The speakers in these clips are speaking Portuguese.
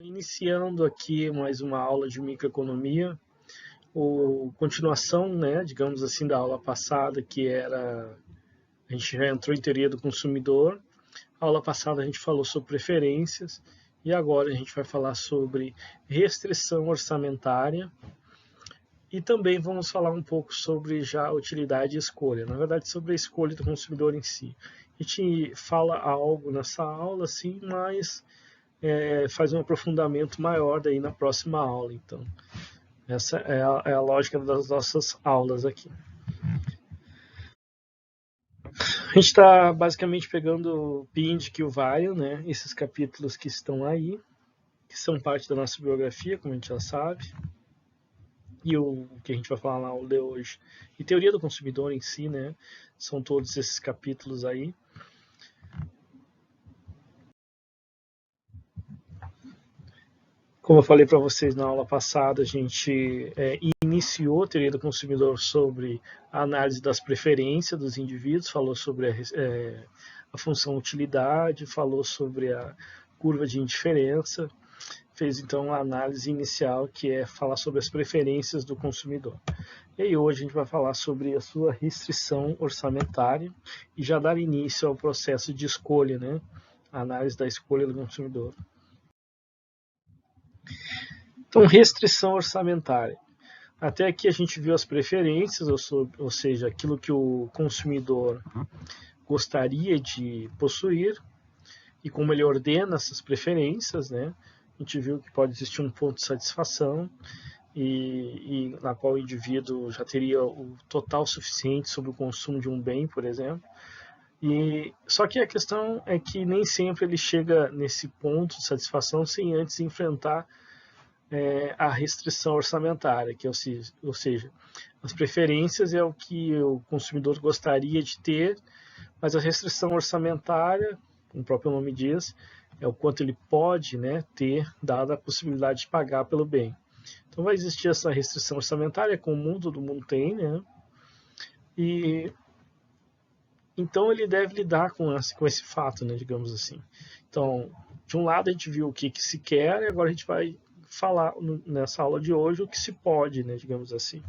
Iniciando aqui mais uma aula de microeconomia, ou continuação, né, digamos assim, da aula passada, que era, a gente já entrou em teoria do consumidor. A aula passada a gente falou sobre preferências e agora a gente vai falar sobre restrição orçamentária e também vamos falar um pouco sobre já utilidade e escolha, na verdade sobre a escolha do consumidor em si. A gente fala algo nessa aula, sim, mas faz um aprofundamento maior daí na próxima aula. Então, essa é a lógica das nossas aulas aqui. A gente está basicamente pegando o Pindic e o Vaio, né? Esses capítulos que estão aí, que são parte da nossa biografia, como a gente já sabe, e o que a gente vai falar na aula de hoje. E teoria do consumidor em si, né? São todos esses capítulos aí. Como eu falei para vocês na aula passada, a gente iniciou a teoria do consumidor sobre a análise das preferências dos indivíduos, falou sobre a função utilidade, falou sobre a curva de indiferença, fez então a análise inicial, que é falar sobre as preferências do consumidor. E aí hoje a gente vai falar sobre a sua restrição orçamentária e já dar início ao processo de escolha, né? A análise da escolha do consumidor. Então, restrição orçamentária. Até aqui a gente viu as preferências, ou seja, aquilo que o consumidor gostaria de possuir e como ele ordena essas preferências, né? A gente viu que pode existir um ponto de satisfação e na qual o indivíduo já teria o total suficiente sobre o consumo de um bem, por exemplo. Só que a questão é que nem sempre ele chega nesse ponto de satisfação sem antes enfrentar a restrição orçamentária, que ou seja, as preferências é o que o consumidor gostaria de ter, mas a restrição orçamentária, como o próprio nome diz, é o quanto ele pode, né, ter, dada a possibilidade de pagar pelo bem. Então vai existir essa restrição orçamentária, comum, todo mundo tem, né? E então ele deve lidar com esse fato, né, digamos assim. Então, de um lado a gente viu o que se quer, e agora a gente vai falar nessa aula de hoje o que se pode, né, digamos assim.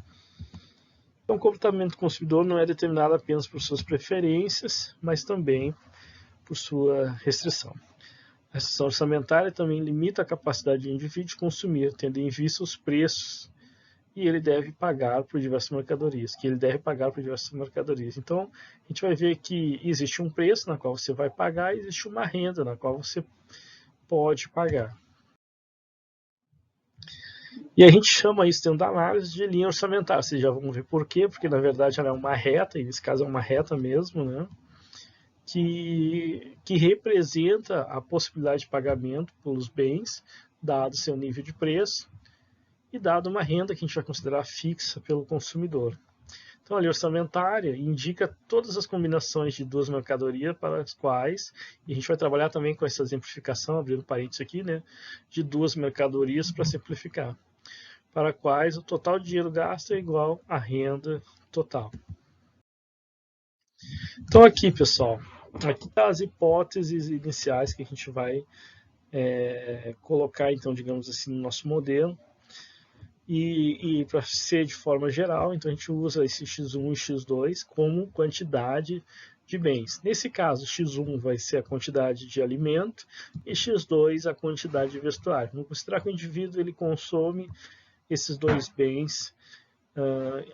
Então, o comportamento do consumidor não é determinado apenas por suas preferências, mas também por sua restrição. A restrição orçamentária também limita a capacidade do indivíduo de consumir, tendo em vista os preços e ele deve pagar por diversas mercadorias, Então, a gente vai ver que existe um preço na qual você vai pagar e existe uma renda na qual você pode pagar. E a gente chama isso, dentro da análise, de linha orçamentária. Vocês já vão ver por quê, porque na verdade ela é uma reta, e nesse caso é uma reta mesmo, né? Que representa a possibilidade de pagamento pelos bens, dado seu nível de preço, e dado uma renda que a gente vai considerar fixa pelo consumidor. Então, a linha orçamentária indica todas as combinações de duas mercadorias para as quais, e a gente vai trabalhar também com essa exemplificação, abrindo parênteses aqui, né, de duas mercadorias para simplificar, para quais o total de dinheiro gasto é igual à renda total. Então aqui, pessoal, aqui estão as hipóteses iniciais que a gente vai colocar, então, digamos assim, no nosso modelo. E para ser de forma geral, então a gente usa esse x1 e x2 como quantidade de bens. Nesse caso, x1 vai ser a quantidade de alimento e x2 a quantidade de vestuário. Vamos considerar que o indivíduo ele consome esses dois bens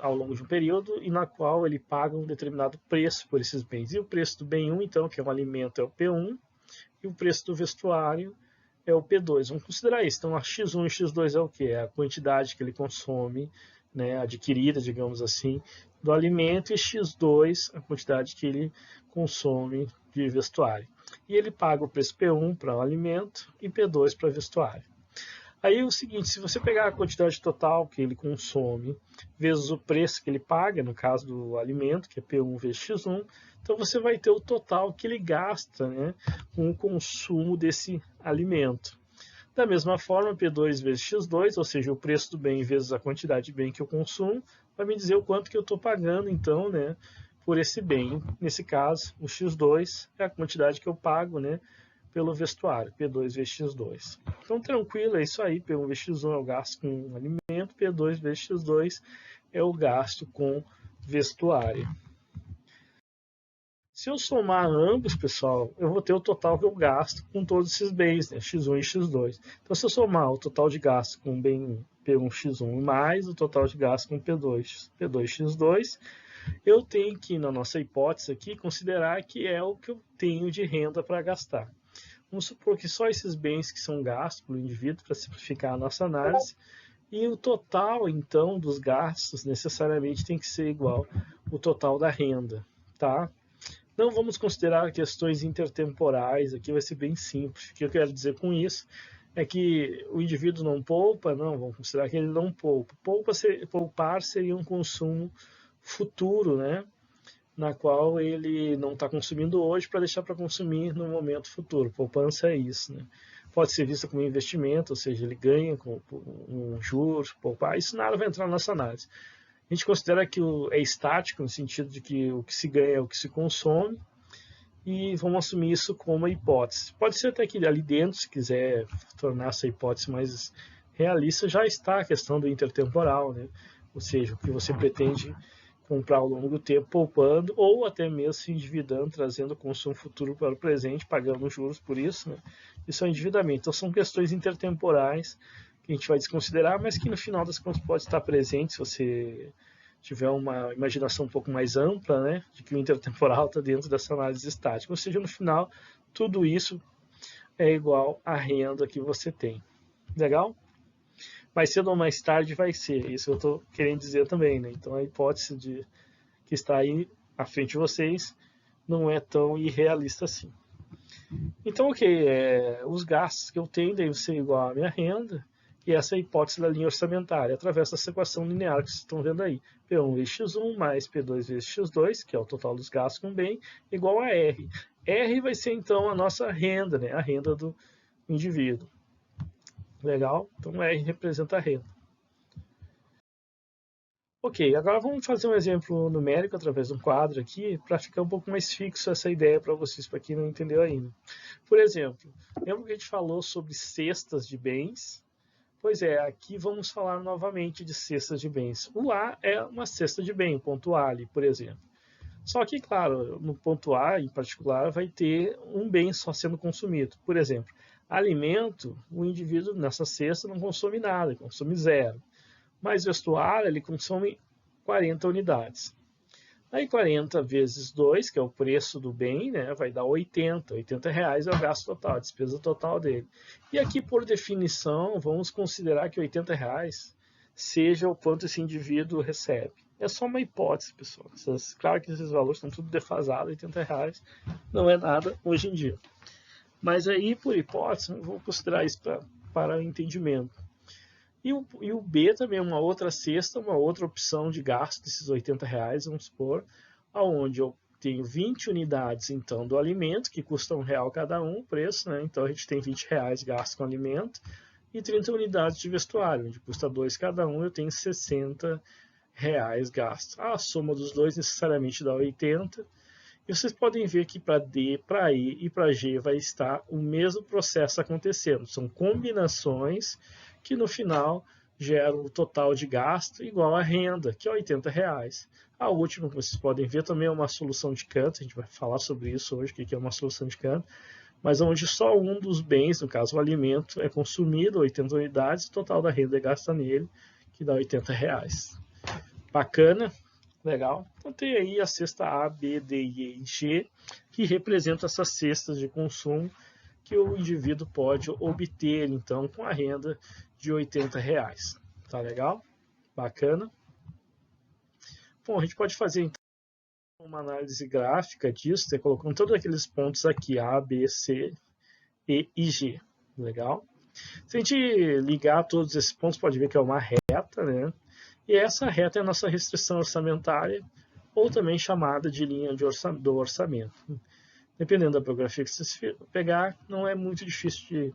ao longo de um período e na qual ele paga um determinado preço por esses bens. E o preço do bem 1, então, que é um alimento, é o P1, e o preço do vestuário é o P2. Vamos considerar isso. Então, a X1 e X2 é o que? É a quantidade que ele consome, né, adquirida, digamos assim, do alimento, e X2 a quantidade que ele consome de vestuário. E ele paga o preço P1 para o alimento e P2 para vestuário. Aí é o seguinte, se você pegar a quantidade total que ele consome, vezes o preço que ele paga, no caso do alimento, que é P1 vezes X1, então você vai ter o total que ele gasta, né, com o consumo desse alimento. Da mesma forma, P2 vezes X2, ou seja, o preço do bem vezes a quantidade de bem que eu consumo, vai me dizer o quanto que eu estou pagando, então, né, por esse bem. Nesse caso, o X2 é a quantidade que eu pago, né, pelo vestuário, P2 vezes X2. Então, tranquilo, é isso aí. P1 vezes X1 é o gasto com alimento, P2 vezes X2 é o gasto com vestuário. Se eu somar ambos, pessoal, eu vou ter o total que eu gasto com todos esses bens, né? X1 e X2. Então, se eu somar o total de gasto com bem P1X1 mais o total de gasto com P2X2, eu tenho que, na nossa hipótese aqui, considerar que é o que eu tenho de renda para gastar. Vamos supor que só esses bens que são gastos pelo indivíduo, para simplificar a nossa análise, e o total, então, dos gastos necessariamente tem que ser igual ao total da renda, tá? Não vamos considerar questões intertemporais, aqui vai ser bem simples. O que eu quero dizer com isso é que o indivíduo não poupa, não, vamos considerar que ele não poupa. Poupar seria um consumo futuro, né? Na qual ele não está consumindo hoje para deixar para consumir no momento futuro. Poupança é isso, né? Pode ser vista como investimento, ou seja, ele ganha com um juros, poupar. Isso nada vai entrar na nossa análise. A gente considera que é estático, no sentido de que o que se ganha é o que se consome, e vamos assumir isso como uma hipótese. Pode ser até que ali dentro, se quiser tornar essa hipótese mais realista, já está a questão do intertemporal, né? Ou seja, o que você pretende comprar ao longo do tempo, poupando, ou até mesmo se endividando, trazendo consumo futuro para o presente, pagando juros por isso, né? Isso é um endividamento. Então são questões intertemporais que a gente vai desconsiderar, mas que no final das contas pode estar presente se você tiver uma imaginação um pouco mais ampla, né, de que o intertemporal está dentro dessa análise estática. Ou seja, no final, tudo isso é igual à renda que você tem. Legal? Mais cedo ou mais tarde vai ser, isso eu estou querendo dizer também, né? Então a hipótese que está aí à frente de vocês não é tão irrealista assim. Então, ok, os gastos que eu tenho devem ser igual à minha renda, e essa é a hipótese da linha orçamentária, através dessa equação linear que vocês estão vendo aí. P1 vezes X1 mais P2 vezes X2, que é o total dos gastos com bem, igual a R. R vai ser, então, a nossa renda, né? A renda do indivíduo. Legal? Então, R representa a renda. Ok, agora vamos fazer um exemplo numérico através de um quadro aqui, para ficar um pouco mais fixo essa ideia para vocês, para quem não entendeu ainda. Por exemplo, lembra que a gente falou sobre cestas de bens? Pois é, aqui vamos falar novamente de cestas de bens. O A é uma cesta de bem, o ponto A ali, por exemplo. Só que, claro, no ponto A, em particular, vai ter um bem só sendo consumido. Por exemplo, alimento, o indivíduo nessa cesta não consome nada, ele consome 0. Mas vestuário, ele consome 40 unidades. Aí 40 vezes 2, que é o preço do bem, né, vai dar 80. 80 reais é o gasto total, a despesa total dele. E aqui, por definição, vamos considerar que 80 reais seja o quanto esse indivíduo recebe. É só uma hipótese, pessoal. Claro que esses valores estão tudo defasados, 80 reais não é nada hoje em dia. Mas aí, por hipótese, eu vou considerar isso para o entendimento. E o B também é uma outra cesta, uma outra opção de gasto desses 80 reais, vamos supor, onde eu tenho 20 unidades, então, do alimento, que custa R$1 cada um, o preço, né? Então a gente tem 20 reais gasto com alimento, e 30 unidades de vestuário, onde custa 2 cada um, eu tenho 60 reais gasto. A soma dos dois necessariamente dá 80, e vocês podem ver que para D, para E e para G vai estar o mesmo processo acontecendo. São combinações que no final geram o total de gasto igual à renda, que é 80 reais. A última, que vocês podem ver, também é uma solução de Cantor, a gente vai falar sobre isso hoje, o que é uma solução de Cantor, mas onde só um dos bens, no caso o alimento, é consumido, 80 unidades, o total da renda é gasta nele, que dá 80 reais. Bacana? Legal. Então tem aí a cesta A, B, D, E e G, que representam essas cestas de consumo que o indivíduo pode obter, então, com a renda de 80 reais. Tá legal? Bacana? Bom, a gente pode fazer, então, uma análise gráfica disso, né, colocando todos aqueles pontos aqui, A, B, C, E e G. Legal? Se a gente ligar todos esses pontos, pode ver que é uma reta, né? E essa reta é a nossa restrição orçamentária, ou também chamada de linha do orçamento. Dependendo da biografia que você pegar, não é muito difícil de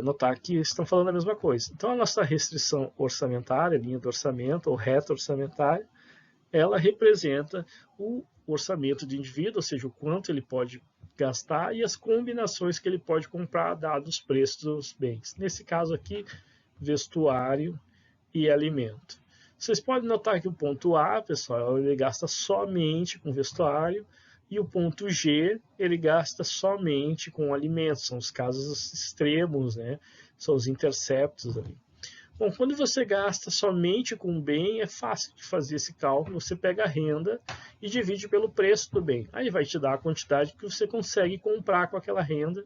notar que estão falando a mesma coisa. Então, a nossa restrição orçamentária, linha do orçamento, ou reta orçamentária, ela representa o orçamento de indivíduo, ou seja, o quanto ele pode gastar e as combinações que ele pode comprar dados os preços dos bens. Nesse caso aqui, vestuário e alimento. Vocês podem notar que o ponto A, pessoal, ele gasta somente com vestuário, e o ponto G, ele gasta somente com alimentos. São os casos extremos, né? São os interceptos ali. Bom, quando você gasta somente com bem, é fácil de fazer esse cálculo. Você pega a renda e divide pelo preço do bem. Aí vai te dar a quantidade que você consegue comprar com aquela renda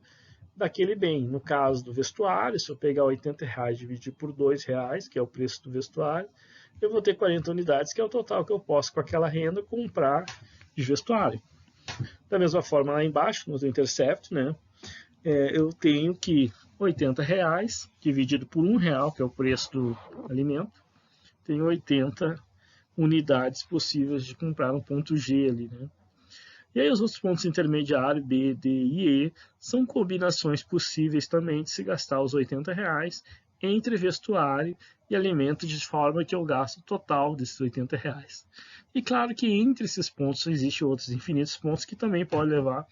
daquele bem. No caso do vestuário, se eu pegar R$80 e dividir por R$2, que é o preço do vestuário, eu vou ter 40 unidades, que é o total que eu posso, com aquela renda, comprar de vestuário. Da mesma forma, lá embaixo, no Intercept, né, eu tenho que R$80 dividido por R$1, que é o preço do alimento, tenho 80 unidades possíveis de comprar no ponto G ali, né? E aí os outros pontos intermediários, B, D e E, são combinações possíveis também de se gastar os R$80 entre vestuário e alimento, de forma que eu gasto o total desses R$80. E claro que entre esses pontos existem outros infinitos pontos que também podem levar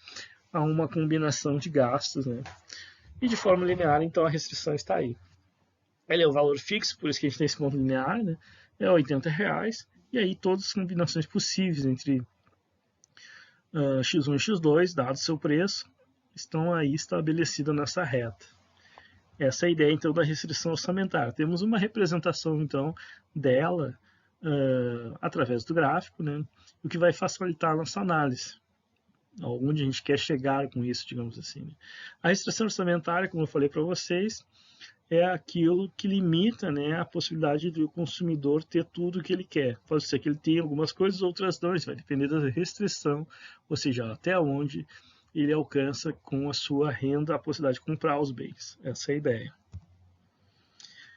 a uma combinação de gastos, né? E de forma linear, então a restrição está aí. Ele é o valor fixo, por isso que a gente tem esse ponto linear, né? É R$80, e aí todas as combinações possíveis entre x1 e x2, dado seu preço, estão aí estabelecidas nessa reta. Essa é a ideia, então, da restrição orçamentária. Temos uma representação, então, dela através do gráfico, né? O que vai facilitar a nossa análise. Onde a gente quer chegar com isso, digamos assim. Né? A restrição orçamentária, como eu falei para vocês, é aquilo que limita, né, a possibilidade do consumidor ter tudo o que ele quer. Pode ser que ele tenha algumas coisas, outras não. Isso vai depender da restrição, ou seja, até onde ele alcança com a sua renda a possibilidade de comprar os bens. Essa é a ideia.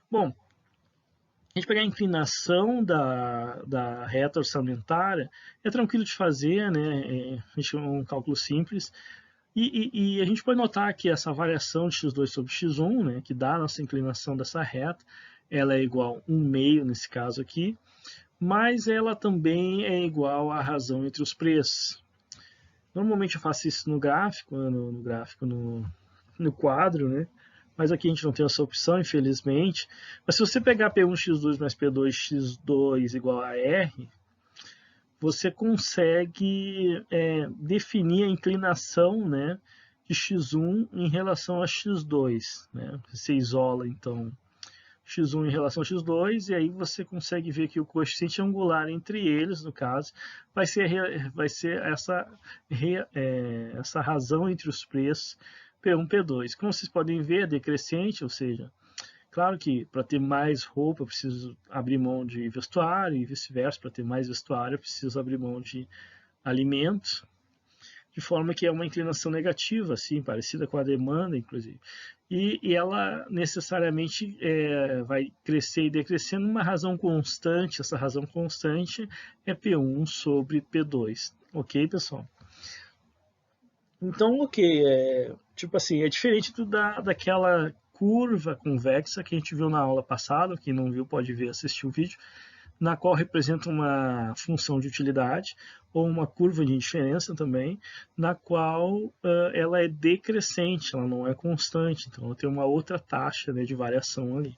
Bom, a gente pegar a inclinação da reta orçamentária é tranquilo de fazer, né? A gente é um cálculo simples. E a gente pode notar que essa variação de x2 sobre x1, né, que dá a nossa inclinação dessa reta, ela é igual a 1/2 nesse caso aqui, mas ela também é igual à razão entre os preços. Normalmente eu faço isso no gráfico, no quadro, né? Mas aqui a gente não tem essa opção, infelizmente. Mas se você pegar P1x2 mais P2x2 igual a R, você consegue definir a inclinação, né, de x1 em relação a x2. Né? Você isola, então, x1 em relação a x2, e aí você consegue ver que o coeficiente angular entre eles, no caso, vai ser essa razão entre os preços P1 e P2. Como vocês podem ver, é decrescente, ou seja, claro que para ter mais roupa eu preciso abrir mão de vestuário e vice-versa, para ter mais vestuário eu preciso abrir mão de alimentos, de forma que é uma inclinação negativa, assim, parecida com a demanda, inclusive. E ela necessariamente vai crescer e decrescer numa razão constante. Essa razão constante é P1 sobre P2. Ok, pessoal? Então, ok, tipo assim, é diferente daquela curva convexa que a gente viu na aula passada. Quem não viu pode ver, assistir o vídeo, na qual representa uma função de utilidade ou uma curva de indiferença também, na qual ela é decrescente, ela não é constante, então ela tem uma outra taxa, né, de variação ali,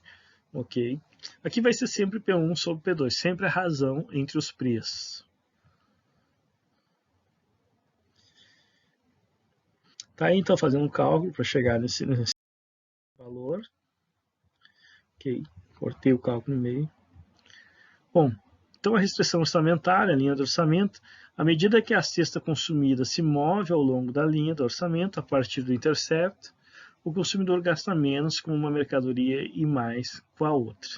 ok? Aqui vai ser sempre P1 sobre P2, sempre a razão entre os preços. Tá aí, então, fazendo um cálculo para chegar nesse valor. Ok, cortei o cálculo no meio. Bom, então a restrição orçamentária, a linha do orçamento, à medida que a cesta consumida se move ao longo da linha do orçamento, a partir do intercept, o consumidor gasta menos com uma mercadoria e mais com a outra.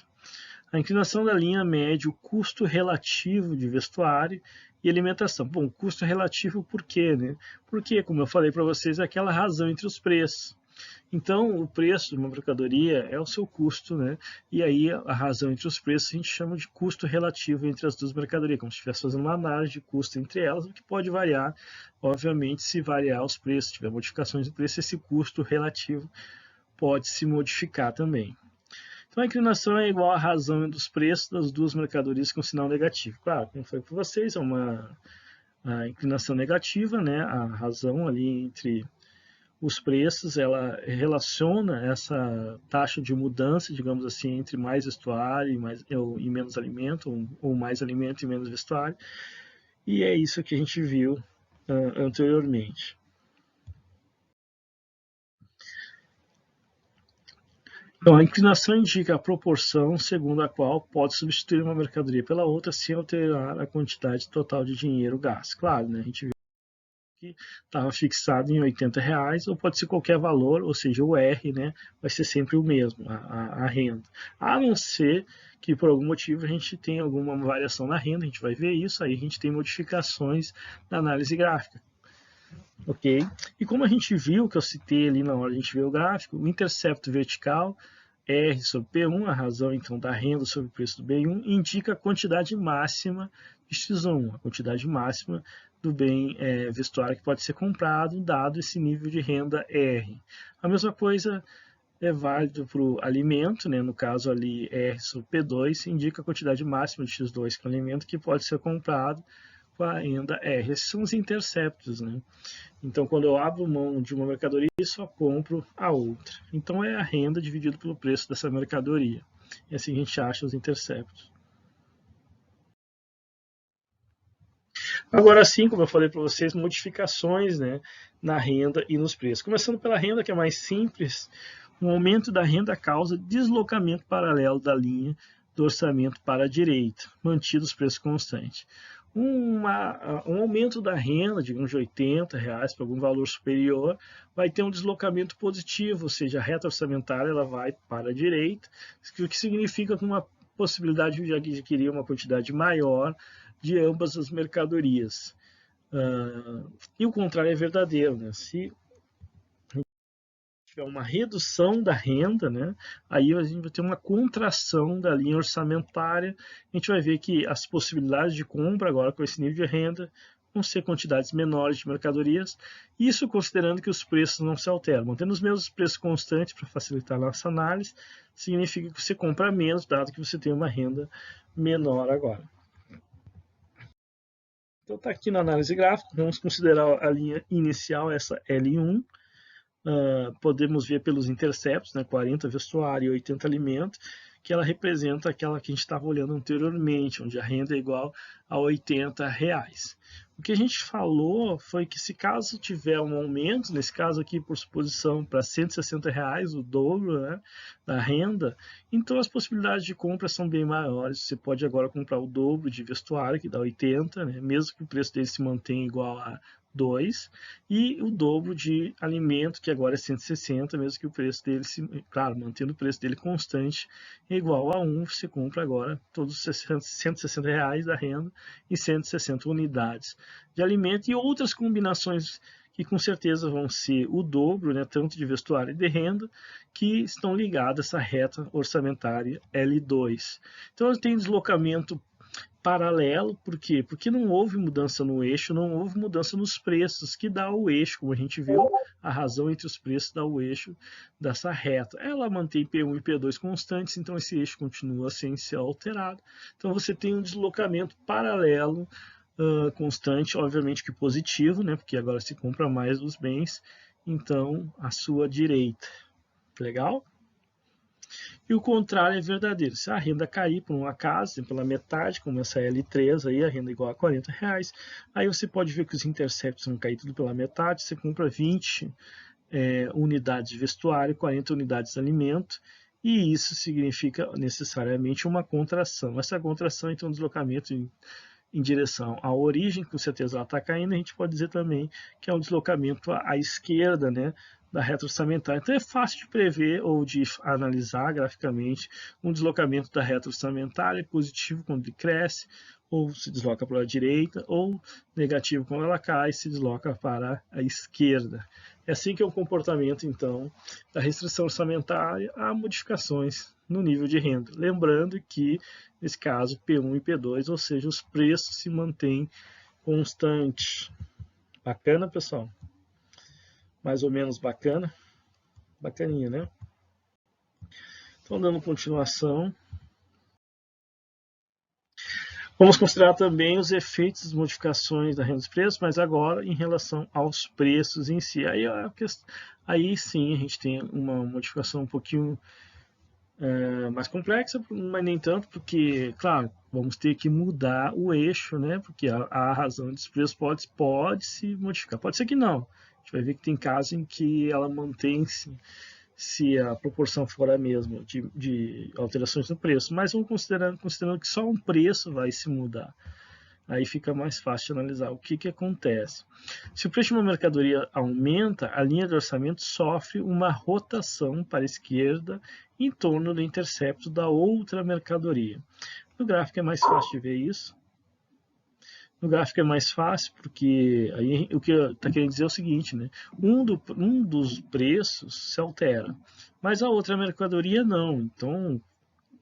A inclinação da linha mede o custo relativo de vestuário e alimentação. Bom, custo relativo por quê, né? Porque, como eu falei para vocês, é aquela razão entre os preços. Então, o preço de uma mercadoria é o seu custo, né? E aí, a razão entre os preços a gente chama de custo relativo entre as duas mercadorias, como se estivesse fazendo uma análise de custo entre elas, o que pode variar, obviamente, se variar os preços, tiver modificações de preço, esse custo relativo pode se modificar também. Então, a inclinação é igual à razão dos preços das duas mercadorias com sinal negativo. Claro, como foi para vocês, é uma a inclinação negativa, né, a razão ali entre os preços, ela relaciona essa taxa de mudança, digamos assim, entre mais vestuário e menos alimento, ou mais alimento e menos vestuário, e é isso que a gente viu anteriormente. Então, a inclinação indica a proporção segundo a qual pode substituir uma mercadoria pela outra sem alterar a quantidade total de dinheiro gasto. Claro, né, a gente viu que estava fixado em R$ 80, ou pode ser qualquer valor, ou seja, o R, né, vai ser sempre o mesmo, a renda. A não ser que por algum motivo a gente tenha alguma variação na renda, a gente vai ver isso, aí a gente tem modificações na análise gráfica. Ok? E como a gente viu, que eu citei ali na hora de a gente ver o gráfico, o intercepto vertical, R sobre P1, a razão então da renda sobre o preço do bem 1, indica a quantidade máxima de X1, a quantidade máxima do bem vestuário que pode ser comprado, dado esse nível de renda R. A mesma coisa é válido para o alimento, né? No caso ali R sobre P2, indica a quantidade máxima de X2, que é o alimento que pode ser comprado com a renda R. Esses são os interceptos, né? Então, quando eu abro mão de uma mercadoria, eu só compro a outra. Então, é a renda dividida pelo preço dessa mercadoria. E assim a gente acha os interceptos. Agora sim, como eu falei para vocês, modificações, né, na renda e nos preços. Começando pela renda, que é mais simples, um aumento da renda causa deslocamento paralelo da linha do orçamento para a direita, mantidos os preços constantes. Um aumento da renda, digamos de R$ 80 para algum valor superior, vai ter um deslocamento positivo, ou seja, a reta orçamentária ela vai para a direita, o que significa que uma possibilidade de adquirir uma quantidade maior de ambas as mercadorias. E o contrário é verdadeiro, né? Se tiver uma redução da renda, né, aí a gente vai ter uma contração da linha orçamentária. A gente vai ver que as possibilidades de compra agora com esse nível de renda vão ser quantidades menores de mercadorias, isso considerando que os preços não se alteram. Mantendo os mesmos preços constantes para facilitar a nossa análise, significa que você compra menos, dado que você tem uma renda menor agora. Então está aqui na análise gráfica, vamos considerar a linha inicial, essa L1, podemos ver pelos interceptos, né, 40 vestuário e 80 alimento, que ela representa aquela que a gente estava olhando anteriormente, onde a renda é igual a R$ 80. O que a gente falou foi que se caso tiver um aumento, nesse caso aqui por suposição para R$ 160, o dobro, né, da renda, então as possibilidades de compra são bem maiores. Você pode agora comprar o dobro de vestuário, que dá 80, né, mesmo que o preço dele se mantenha igual a 2, e o dobro de alimento, que agora é 160, mesmo que o preço dele, claro, mantendo o preço dele constante, é igual a 1, você compra agora todos os R$ 160 da renda e 160 unidades de alimento, e outras combinações que com certeza vão ser o dobro, né, tanto de vestuário e de renda, que estão ligadas a essa reta orçamentária L2. Então, tem deslocamento paralelo, por quê? Porque não houve mudança no eixo, não houve mudança nos preços, que dá o eixo, como a gente viu, a razão entre os preços dá o eixo dessa reta. Ela mantém P1 e P2 constantes, então esse eixo continua sem ser alterado. Então você tem um deslocamento paralelo constante, obviamente que positivo, né? Porque agora se compra mais dos bens, então à sua direita. Legal? E o contrário é verdadeiro. Se a renda cair por um acaso, pela metade, como essa L3 aí, a renda é igual a R$ 40, aí você pode ver que os interceptos vão cair tudo pela metade, você compra 20 unidades de vestuário, 40 unidades de alimento, e isso significa necessariamente uma contração. Essa contração, então, é um deslocamento em direção à origem, com certeza ela está caindo, a gente pode dizer também que é um deslocamento à esquerda, né, da reta orçamentária. Então é fácil de prever ou de analisar graficamente um deslocamento da reta orçamentária, positivo quando ele cresce, ou se desloca para a direita, ou negativo quando ela cai, se desloca para a esquerda. É assim que é o comportamento, então, da restrição orçamentária a modificações no nível de renda. Lembrando que, nesse caso, P1 e P2, ou seja, os preços se mantêm constantes. Bacana, pessoal? Mais ou menos bacana? Bacaninha, né? Então, dando continuação. Vamos considerar também os efeitos das modificações da renda dos preços, mas agora em relação aos preços em si. Aí sim a gente tem uma modificação um pouquinho mais complexa, mas nem tanto, porque, claro, vamos ter que mudar o eixo, né? Porque a razão dos preços pode se modificar. Pode ser que não. A gente vai ver que tem casos em que ela mantém-se se a proporção for a mesma de alterações no preço, mas vamos considerando que só um preço vai se mudar. Aí fica mais fácil de analisar o que acontece. Se o preço de uma mercadoria aumenta, a linha de orçamento sofre uma rotação para a esquerda em torno do intercepto da outra mercadoria. No gráfico é mais fácil de ver isso. No gráfico é mais fácil porque aí o que está querendo dizer é o seguinte, né? Um dos preços se altera, mas a outra mercadoria não. Então,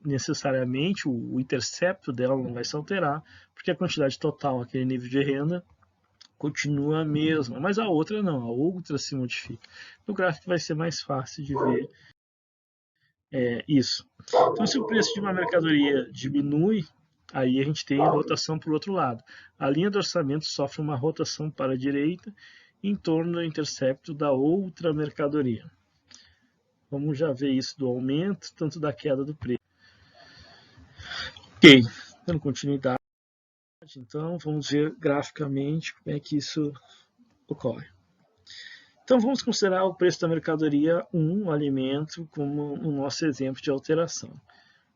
necessariamente, o intercepto dela não vai se alterar, porque a quantidade total, aquele nível de renda, continua a mesma, mas a outra não, a outra se modifica. No gráfico vai ser mais fácil de ver isso. Então, se o preço de uma mercadoria diminui, aí a gente tem a rotação para o outro lado. A linha do orçamento sofre uma rotação para a direita em torno do intercepto da outra mercadoria. Vamos já ver isso do aumento, tanto da queda do preço. Ok, dando continuidade, então vamos ver graficamente como é que isso ocorre. Então vamos considerar o preço da mercadoria 1, o alimento, como o nosso exemplo de alteração.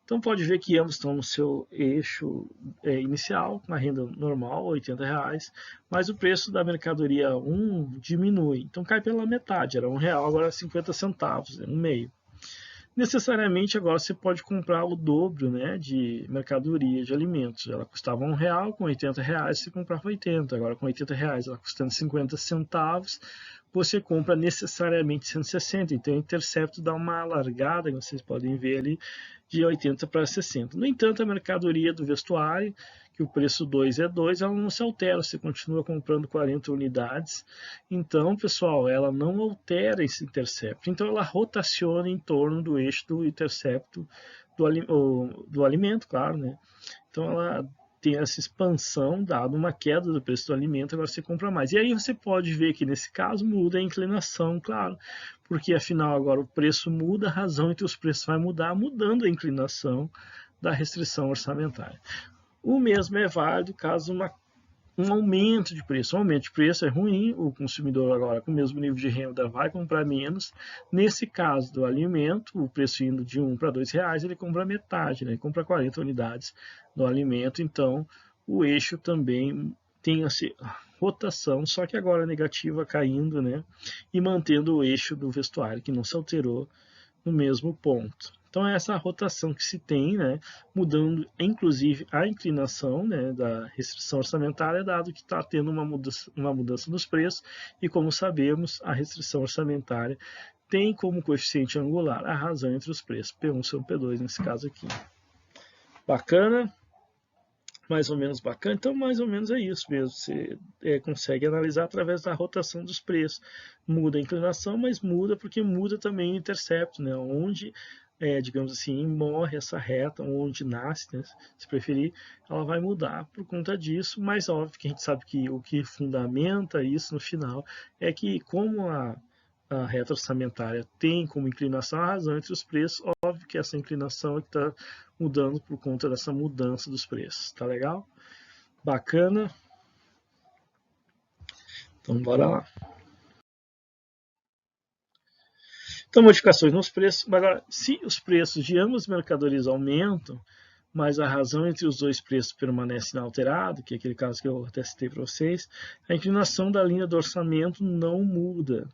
Então pode ver que ambos estão no seu eixo inicial, com a renda normal, R$ 80, mas o preço da mercadoria 1 diminui. Então cai pela metade, era R$1, agora é 50 centavos, é um meio. Necessariamente agora você pode comprar o dobro, né, de mercadoria, de alimentos. Ela custava R$1, com R$80 você comprava 80. Agora com R$80 ela custando 50 centavos, você compra necessariamente 160. Então o intercepto dá uma alargada, que vocês podem ver ali, de 80 para 60. No entanto, a mercadoria do vestuário, que o preço 2 é 2, ela não se altera, você continua comprando 40 unidades. Então, pessoal, ela não altera esse intercepto. Então, ela rotaciona em torno do eixo do intercepto do alimento, claro, né? Então, ela tem essa expansão, dado uma queda do preço do alimento, agora você compra mais. E aí você pode ver que, nesse caso, muda a inclinação, claro, porque, afinal, agora o preço muda, a razão entre os preços vai mudar, mudando a inclinação da restrição orçamentária. O mesmo é válido caso um aumento de preço. Um aumento de preço é ruim, o consumidor agora com o mesmo nível de renda vai comprar menos. Nesse caso do alimento, o preço indo de R$1 para R$2, ele compra metade, né? Ele compra 40 unidades do alimento, então o eixo também tem essa rotação, só que agora negativa, caindo, né? E mantendo o eixo do vestuário, que não se alterou no mesmo ponto. Então, essa rotação que se tem, né, mudando inclusive a inclinação, né, da restrição orçamentária, dado que está tendo uma mudança nos preços, e como sabemos, a restrição orçamentária tem como coeficiente angular a razão entre os preços, P1 sobre P2 nesse caso aqui. Bacana? Mais ou menos bacana? Então, mais ou menos é isso mesmo. Você consegue analisar através da rotação dos preços. Muda a inclinação, mas muda porque muda também o intercepto, né? Onde, digamos assim, morre essa reta, onde nasce, né? Se preferir, ela vai mudar por conta disso, mas óbvio que a gente sabe que o que fundamenta isso no final é que, como a reta orçamentária tem como inclinação a razão entre os preços, óbvio que essa inclinação é que está mudando por conta dessa mudança dos preços. Tá legal? Bacana? Então, bora lá. Então, modificações nos preços. Agora, se os preços de ambas as mercadorias aumentam, mas a razão entre os dois preços permanece inalterada, que é aquele caso que eu até citei para vocês, a inclinação da linha do orçamento não muda.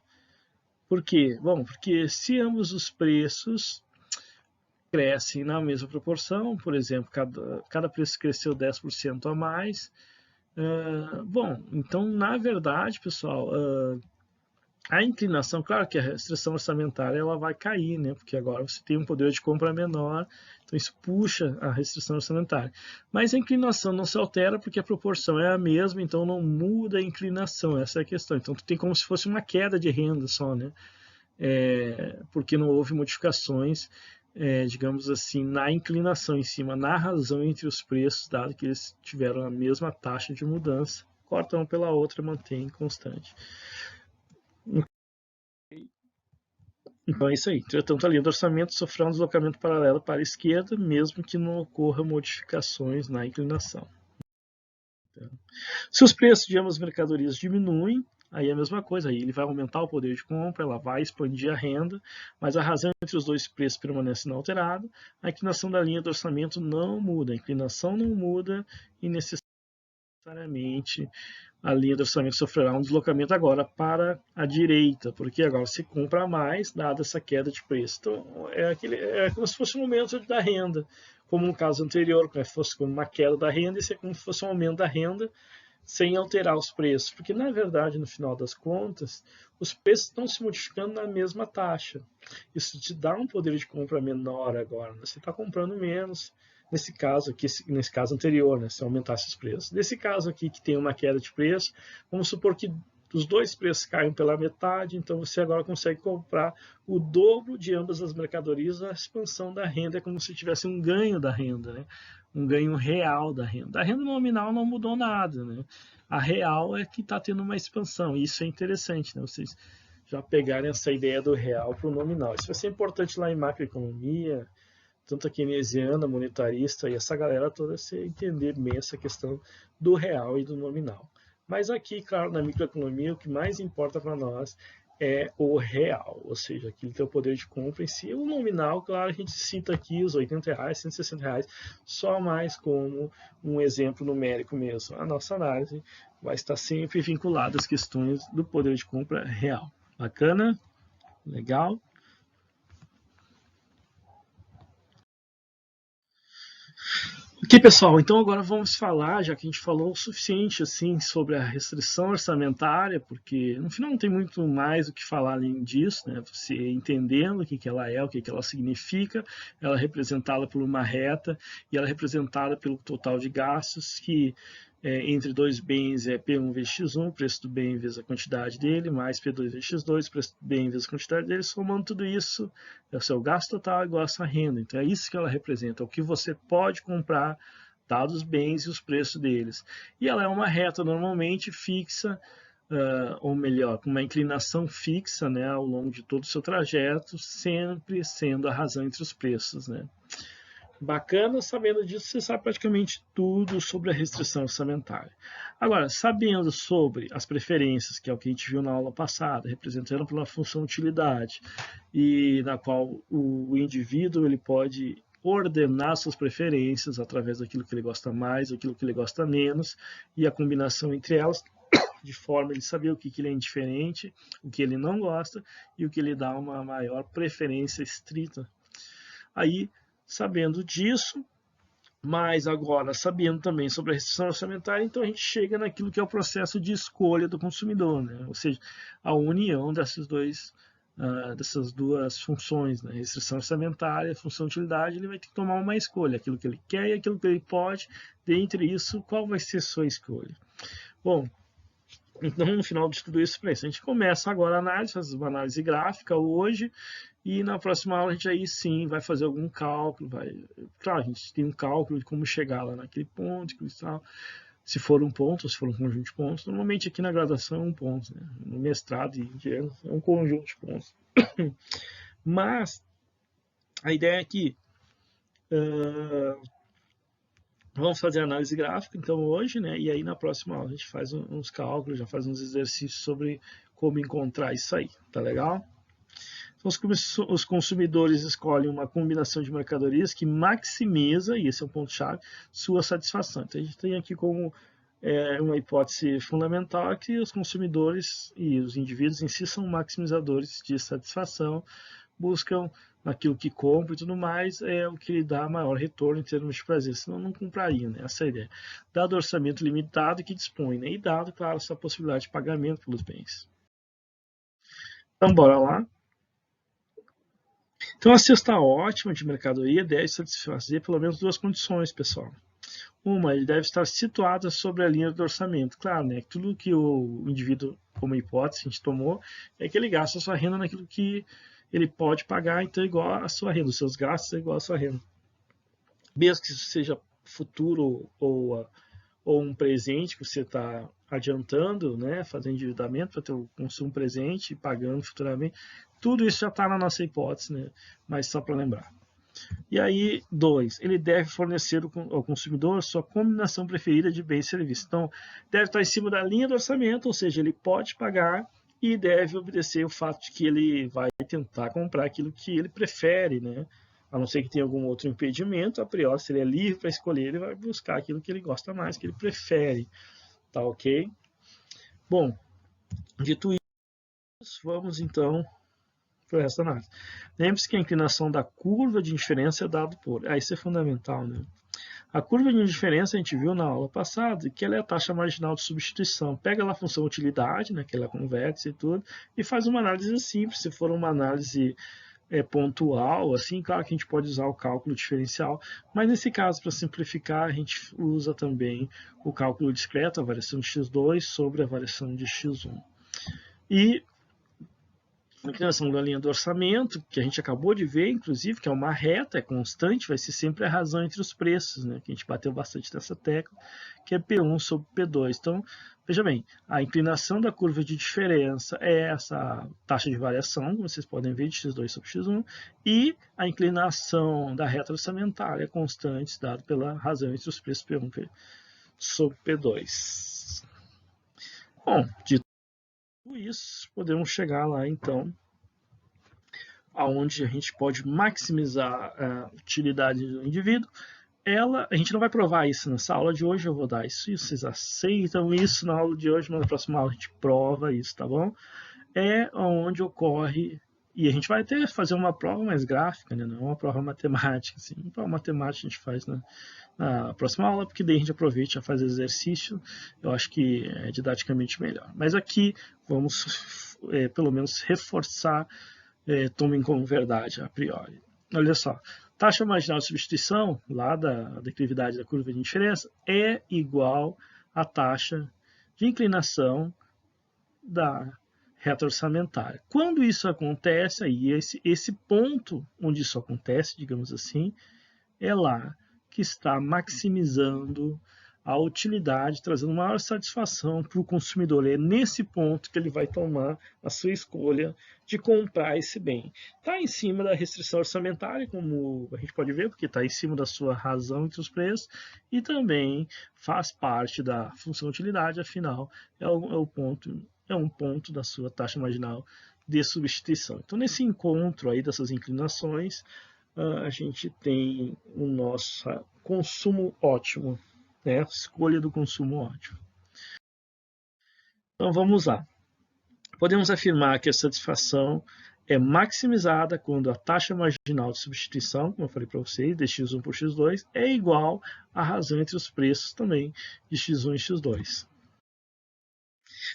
Por quê? Bom, porque se ambos os preços crescem na mesma proporção, por exemplo, cada preço cresceu 10% a mais, bom, então, na verdade, pessoal, a inclinação, claro que a restrição orçamentária ela vai cair, né? Porque agora você tem um poder de compra menor, então isso puxa a restrição orçamentária. Mas a inclinação não se altera porque a proporção é a mesma, então não muda a inclinação, essa é a questão. Então tem como se fosse uma queda de renda só, né? Porque não houve modificações digamos assim, na inclinação em cima, na razão entre os preços, dado que eles tiveram a mesma taxa de mudança, cortam pela outra, mantém constante. Então é isso aí. Entretanto, a linha do orçamento sofreu um deslocamento paralelo para a esquerda, mesmo que não ocorra modificações na inclinação. Se os preços de ambas as mercadorias diminuem, aí é a mesma coisa, aí ele vai aumentar o poder de compra, ela vai expandir a renda, mas a razão entre os dois preços permanece inalterada, a inclinação da linha do orçamento não muda, a inclinação não muda e necessariamente a linha do orçamento sofrerá um deslocamento agora para a direita, porque agora se compra mais, dada essa queda de preço. Então, é como se fosse um aumento da renda, como no caso anterior, como se fosse uma queda da renda, e é como se fosse um aumento da renda, sem alterar os preços, porque na verdade, no final das contas, os preços estão se modificando na mesma taxa. Isso te dá um poder de compra menor agora, né? Você está comprando menos, nesse caso aqui, nesse caso anterior, né? Se aumentasse os preços. Nesse caso aqui, que tem uma queda de preço, vamos supor que os dois preços caem pela metade, então você agora consegue comprar o dobro de ambas as mercadorias. A expansão da renda é como se tivesse um ganho da renda, né? Um ganho real da renda. A renda nominal não mudou nada, né? A real é que está tendo uma expansão, e isso é interessante, né? Vocês já pegarem essa ideia do real para o nominal. Isso vai ser importante lá em macroeconomia, tanto a keynesiana, monetarista, e essa galera toda, você entender bem essa questão do real e do nominal. Mas aqui, claro, na microeconomia, o que mais importa para nós é o real, ou seja, aquilo tem o poder de compra em si. O nominal, claro, a gente cita aqui os R$80, R$160, só mais como um exemplo numérico mesmo. A nossa análise vai estar sempre vinculada às questões do poder de compra real. Bacana? Legal? Ok, pessoal, então agora vamos falar, já que a gente falou o suficiente assim sobre a restrição orçamentária, porque no final não tem muito mais o que falar além disso, né? Você entendendo o que ela é, o que ela significa, ela é representada por uma reta e ela é representada pelo total de gastos, que entre dois bens é P1 vezes X1, preço do bem vezes a quantidade dele, mais P2 vezes X2, preço do bem vezes a quantidade dele, somando tudo isso, é o seu gasto total igual a sua renda. Então é isso que ela representa, o que você pode comprar, dados os bens e os preços deles. E ela é uma reta normalmente fixa, ou melhor, com uma inclinação fixa, né, ao longo de todo o seu trajeto, sempre sendo a razão entre os preços, né. Bacana, sabendo disso, você sabe praticamente tudo sobre a restrição orçamentária. Agora, sabendo sobre as preferências, que é o que a gente viu na aula passada, representando pela função utilidade, e na qual o indivíduo ele pode ordenar suas preferências através daquilo que ele gosta mais, aquilo que ele gosta menos, e a combinação entre elas, de forma ele saber o que ele é indiferente, o que ele não gosta, e o que ele dá uma maior preferência estrita. Aí, sabendo disso, mas agora sabendo também sobre a restrição orçamentária, então a gente chega naquilo que é o processo de escolha do consumidor, né? Ou seja, a união dessas duas funções, né? Restrição orçamentária, função de utilidade, ele vai ter que tomar uma escolha, aquilo que ele quer e aquilo que ele pode. Dentre isso, qual vai ser a sua escolha? Bom, então no final de tudo isso, a gente começa agora a análise, faz uma análise gráfica hoje, e na próxima aula a gente aí sim vai fazer algum cálculo, claro, a gente tem um cálculo de como chegar lá naquele ponto, se for um ponto, ou se for um conjunto de pontos. Normalmente aqui na graduação é um ponto, né? No mestrado e é um conjunto de pontos. Mas a ideia é que vamos fazer análise gráfica então hoje, né? E aí na próxima aula a gente faz uns cálculos, já faz uns exercícios sobre como encontrar isso aí, tá legal? Os consumidores escolhem uma combinação de mercadorias que maximiza, e esse é o ponto-chave, sua satisfação. Então, a gente tem aqui como uma hipótese fundamental que os consumidores e os indivíduos em si são maximizadores de satisfação, buscam naquilo que compram e tudo mais, é o que lhe dá maior retorno em termos de prazer, senão não compraria, né? Essa é a ideia. Dado o orçamento limitado que dispõe, né? E dado, claro, essa possibilidade de pagamento pelos bens. Então, bora lá. Então, a cesta ótima de mercadoria deve satisfazer pelo menos duas condições, pessoal. Uma, ele deve estar situado sobre a linha do orçamento. Claro, né? Tudo que o indivíduo, como hipótese, a gente tomou, é que ele gasta a sua renda naquilo que ele pode pagar então igual a sua renda, os seus gastos é igual a sua renda. Mesmo que isso seja futuro ou um presente que você está adiantando, né, fazendo endividamento para ter o consumo presente e pagando futuramente, tudo isso já está na nossa hipótese, né, mas só para lembrar. E aí, 2, ele deve fornecer ao consumidor sua combinação preferida de bens e serviços. Então, deve estar em cima da linha do orçamento, ou seja, ele pode pagar e deve obedecer o fato de que ele vai tentar comprar aquilo que ele prefere, né? A não ser que tenha algum outro impedimento, a priori, se ele é livre para escolher, ele vai buscar aquilo que ele gosta mais, que ele prefere. Tá ok? Bom, dito isso, vamos então para o resto da análise. Lembre-se que a inclinação da curva de indiferença é dada por... isso é fundamental, né? A curva de indiferença a gente viu na aula passada, que ela é a taxa marginal de substituição. Pega lá a função utilidade, né, que ela converte e tudo, e faz uma análise simples. Se for uma análise pontual, assim, claro que a gente pode usar o cálculo diferencial, mas nesse caso, para simplificar, a gente usa também o cálculo discreto, a variação de x2 sobre a variação de x1. E a inclinação da linha do orçamento, que a gente acabou de ver, inclusive, que é uma reta, é constante, vai ser sempre a razão entre os preços, né? Que a gente bateu bastante nessa tecla, que é P1 sobre P2. Então, veja bem, a inclinação da curva de diferença é essa taxa de variação, como vocês podem ver, de x2 sobre x1, e a inclinação da reta orçamentária é constante, dado pela razão entre os preços P1 sobre P2. Bom, dito isso, podemos chegar lá então aonde a gente pode maximizar a utilidade do indivíduo. A gente não vai provar isso nessa aula de hoje, eu vou dar isso, vocês aceitam isso na aula de hoje, mas na próxima aula a gente prova isso, tá bom? É onde ocorre, e a gente vai até fazer uma prova mais gráfica, né? Não uma prova matemática, assim. Uma prova matemática a gente faz na próxima aula, porque daí a gente aproveita e faz exercício, eu acho que é didaticamente melhor. Mas aqui vamos, pelo menos, reforçar, tomem como verdade a priori. Olha só, taxa marginal de substituição, lá da declividade da curva de indiferença, é igual à taxa de inclinação da reta orçamentária. Quando isso acontece, aí esse ponto onde isso acontece, digamos assim, é lá que está maximizando a utilidade, trazendo maior satisfação para o consumidor. É nesse ponto que ele vai tomar a sua escolha de comprar esse bem. Está em cima da restrição orçamentária, como a gente pode ver, porque está em cima da sua razão entre os preços, e também faz parte da função utilidade, afinal, é um ponto da sua taxa marginal de substituição. Então, nesse encontro aí dessas inclinações, a gente tem o nosso consumo ótimo, né? Escolha do consumo ótimo. Então vamos lá. Podemos afirmar que a satisfação é maximizada quando a taxa marginal de substituição, como eu falei para vocês, de x1 por x2, é igual à razão entre os preços também de x1 e x2.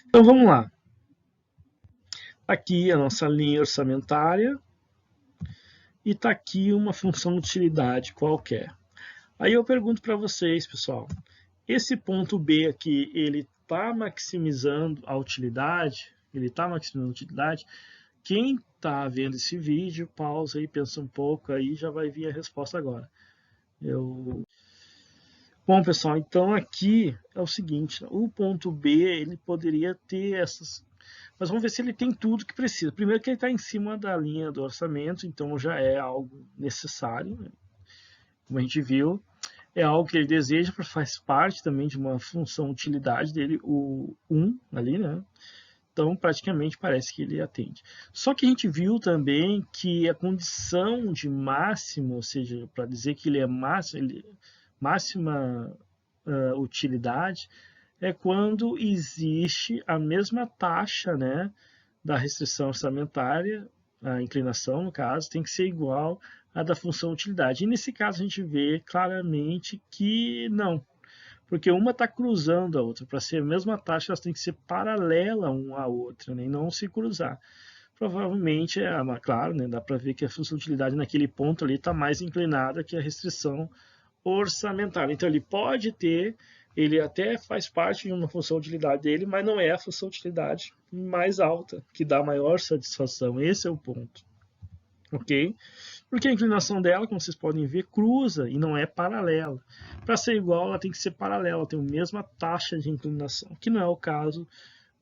Então vamos lá. Aqui a nossa linha orçamentária, e está aqui uma função de utilidade qualquer. Aí eu pergunto para vocês, pessoal, esse ponto B aqui, ele está maximizando a utilidade? Ele está maximizando a utilidade? Quem está vendo esse vídeo, pausa aí, pensa um pouco, aí já vai vir a resposta agora. Bom, pessoal, então aqui é o seguinte, o ponto B, ele poderia ter essas... Mas vamos ver se ele tem tudo que precisa. Primeiro que ele está em cima da linha do orçamento, então já é algo necessário, né? Como a gente viu, é algo que ele deseja, faz parte também de uma função utilidade dele, o 1 ali, né? Então, praticamente parece que ele atende. Só que a gente viu também que a condição de máximo, ou seja, para dizer que ele é máxima utilidade, é quando existe a mesma taxa, né, da restrição orçamentária, a inclinação, no caso, tem que ser igual à da função utilidade. E nesse caso a gente vê claramente que não, porque uma está cruzando a outra. Para ser a mesma taxa, elas têm que ser paralelas uma à outra, né, e não se cruzar. Provavelmente, claro, né, dá para ver que a função utilidade naquele ponto ali está mais inclinada que a restrição orçamentária. Então ele pode ter, ele até faz parte de uma função de utilidade dele, mas não é a função de utilidade mais alta, que dá maior satisfação. Esse é o ponto. ok? Porque a inclinação dela, como vocês podem ver, cruza e não é paralela. Para ser igual, ela tem que ser paralela, tem a mesma taxa de inclinação, que não é o caso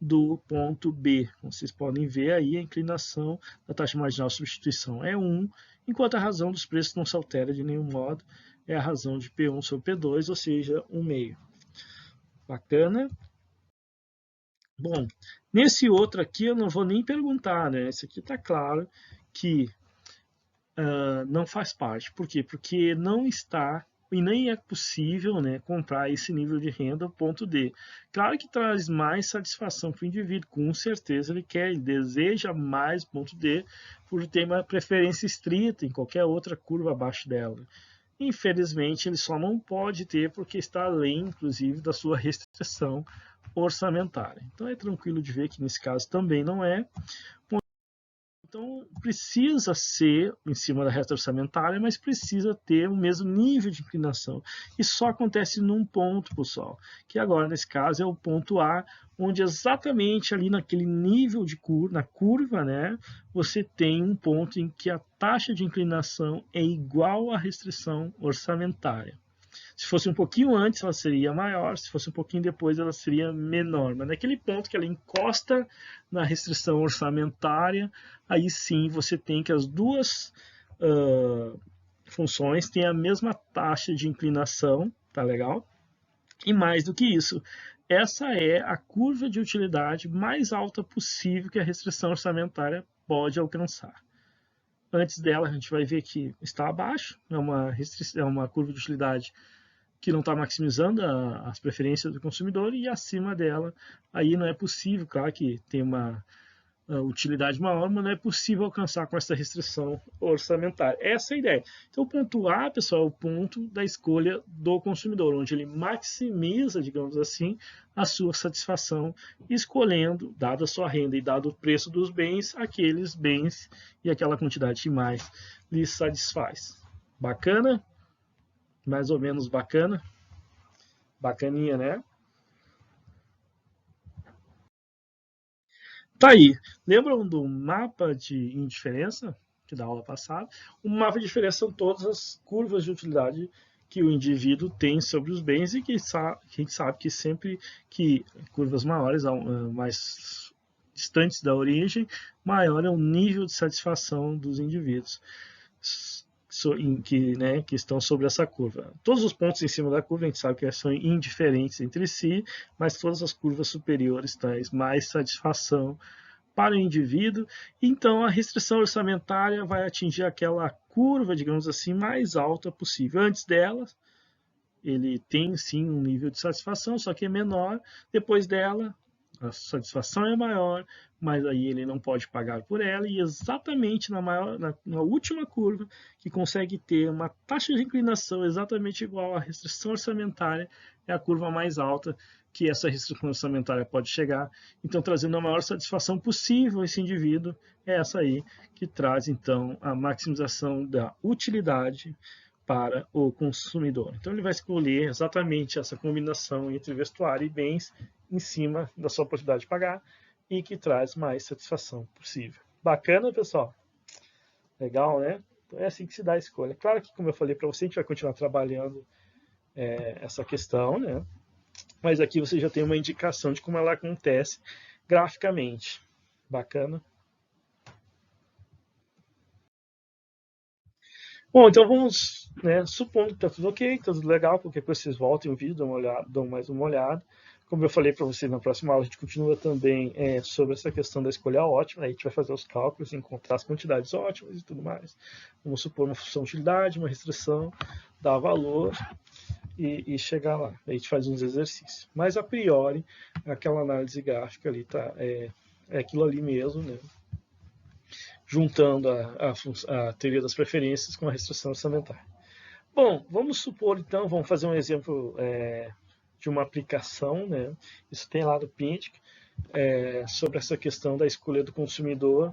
do ponto B. Como vocês podem ver aí, a inclinação da taxa marginal de substituição é 1, enquanto a razão dos preços não se altera de nenhum modo, é a razão de P1 sobre P2, ou seja, 1/2. Bacana? Bom, nesse outro aqui eu não vou nem perguntar, né? Esse aqui está claro que não faz parte. Por quê? Porque não está e nem é possível, né, comprar esse nível de renda ponto D. Claro que traz mais satisfação para o indivíduo, com certeza ele quer, ele deseja mais ponto D por ter uma preferência estrita em qualquer outra curva abaixo dela. Infelizmente, ele só não pode ter porque está além, inclusive, da sua restrição orçamentária. Então é tranquilo de ver que nesse caso também não é. Então, precisa ser em cima da reta orçamentária, mas precisa ter o mesmo nível de inclinação. Isso só acontece num ponto, pessoal, que agora, nesse caso, é o ponto A, onde exatamente ali naquele nível de curva, na curva, né, você tem um ponto em que a taxa de inclinação é igual à restrição orçamentária. Se fosse um pouquinho antes, ela seria maior, se fosse um pouquinho depois, ela seria menor. Mas naquele ponto que ela encosta na restrição orçamentária, aí sim você tem que as duas funções têm a mesma taxa de inclinação, tá legal? E mais do que isso, essa é a curva de utilidade mais alta possível que a restrição orçamentária pode alcançar. Antes dela, a gente vai ver que está abaixo, é uma curva de utilidade que não está maximizando as preferências do consumidor, e acima dela, aí não é possível, claro que tem uma utilidade maior, mas não é possível alcançar com essa restrição orçamentária. Essa é a ideia. Então, o ponto A, pessoal, é o ponto da escolha do consumidor, onde ele maximiza, digamos assim, a sua satisfação, escolhendo, dada a sua renda e dado o preço dos bens, aqueles bens e aquela quantidade que mais lhe satisfaz. Bacana? Mais ou menos bacana? Bacaninha, né? Tá aí. Lembram do mapa de indiferença, que da aula passada? O mapa de diferença são todas as curvas de utilidade que o indivíduo tem sobre os bens e que a gente sabe que sempre que curvas maiores, mais distantes da origem, maior é o nível de satisfação dos indivíduos que estão sobre essa curva. Todos os pontos em cima da curva a gente sabe que são indiferentes entre si, mas todas as curvas superiores trazem mais satisfação para o indivíduo. Então a restrição orçamentária vai atingir aquela curva, digamos assim, mais alta possível. Antes dela, ele tem sim um nível de satisfação, só que é menor. Depois dela, a satisfação é maior, mas aí ele não pode pagar por ela, e exatamente na última curva, que consegue ter uma taxa de inclinação exatamente igual à restrição orçamentária, é a curva mais alta que essa restrição orçamentária pode chegar. Então, trazendo a maior satisfação possível a esse indivíduo, é essa aí que traz, então, a maximização da utilidade para o consumidor. Então, ele vai escolher exatamente essa combinação entre vestuário e bens em cima da sua possibilidade de pagar e que traz mais satisfação possível. Bacana, pessoal? Legal, né? Então é assim que se dá a escolha. Claro que, como eu falei para você, a gente vai continuar trabalhando essa questão, né? Mas aqui você já tem uma indicação de como ela acontece graficamente. Bacana? Bom, então vamos, né, supondo que está tudo ok, está tudo legal, qualquer coisa vocês voltem o vídeo, dão mais uma olhada. Como eu falei para vocês na próxima aula, a gente continua também sobre essa questão da escolha ótima, né? A gente vai fazer os cálculos, encontrar as quantidades ótimas e tudo mais. Vamos supor uma função de utilidade, uma restrição, dar valor e chegar lá. A gente faz uns exercícios. Mas, a priori, aquela análise gráfica ali é aquilo ali mesmo, né? Juntando a teoria das preferências com a restrição orçamentária. Bom, vamos supor então, vamos fazer um exemplo de uma aplicação, né? Isso tem lá no PINTIC, sobre essa questão da escolha do consumidor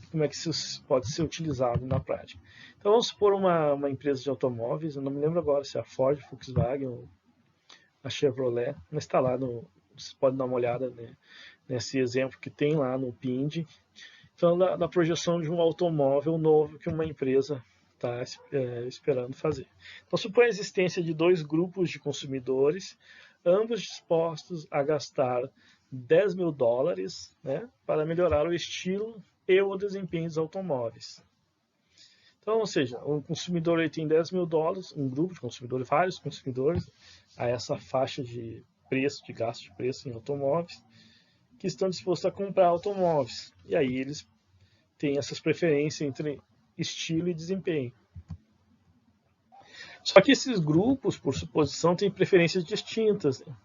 e como é que isso pode ser utilizado na prática. Então vamos supor uma empresa de automóveis, eu não me lembro agora se é a Ford, Volkswagen ou a Chevrolet, mas está lá, vocês podem dar uma olhada, né, nesse exemplo que tem lá no PIND, falando da projeção de um automóvel novo que uma empresa está esperando fazer. Então, supõe a existência de dois grupos de consumidores, ambos dispostos a gastar 10 mil dólares, né, para melhorar o estilo e o desempenho dos automóveis. Então, ou seja, um consumidor ele tem 10 mil dólares, um grupo de consumidores, vários consumidores, a essa faixa de preço, de gasto de preço em automóveis, que estão dispostos a comprar automóveis. E aí eles têm essas preferências entre estilo e desempenho. Só que esses grupos, por suposição, têm preferências distintas. Né?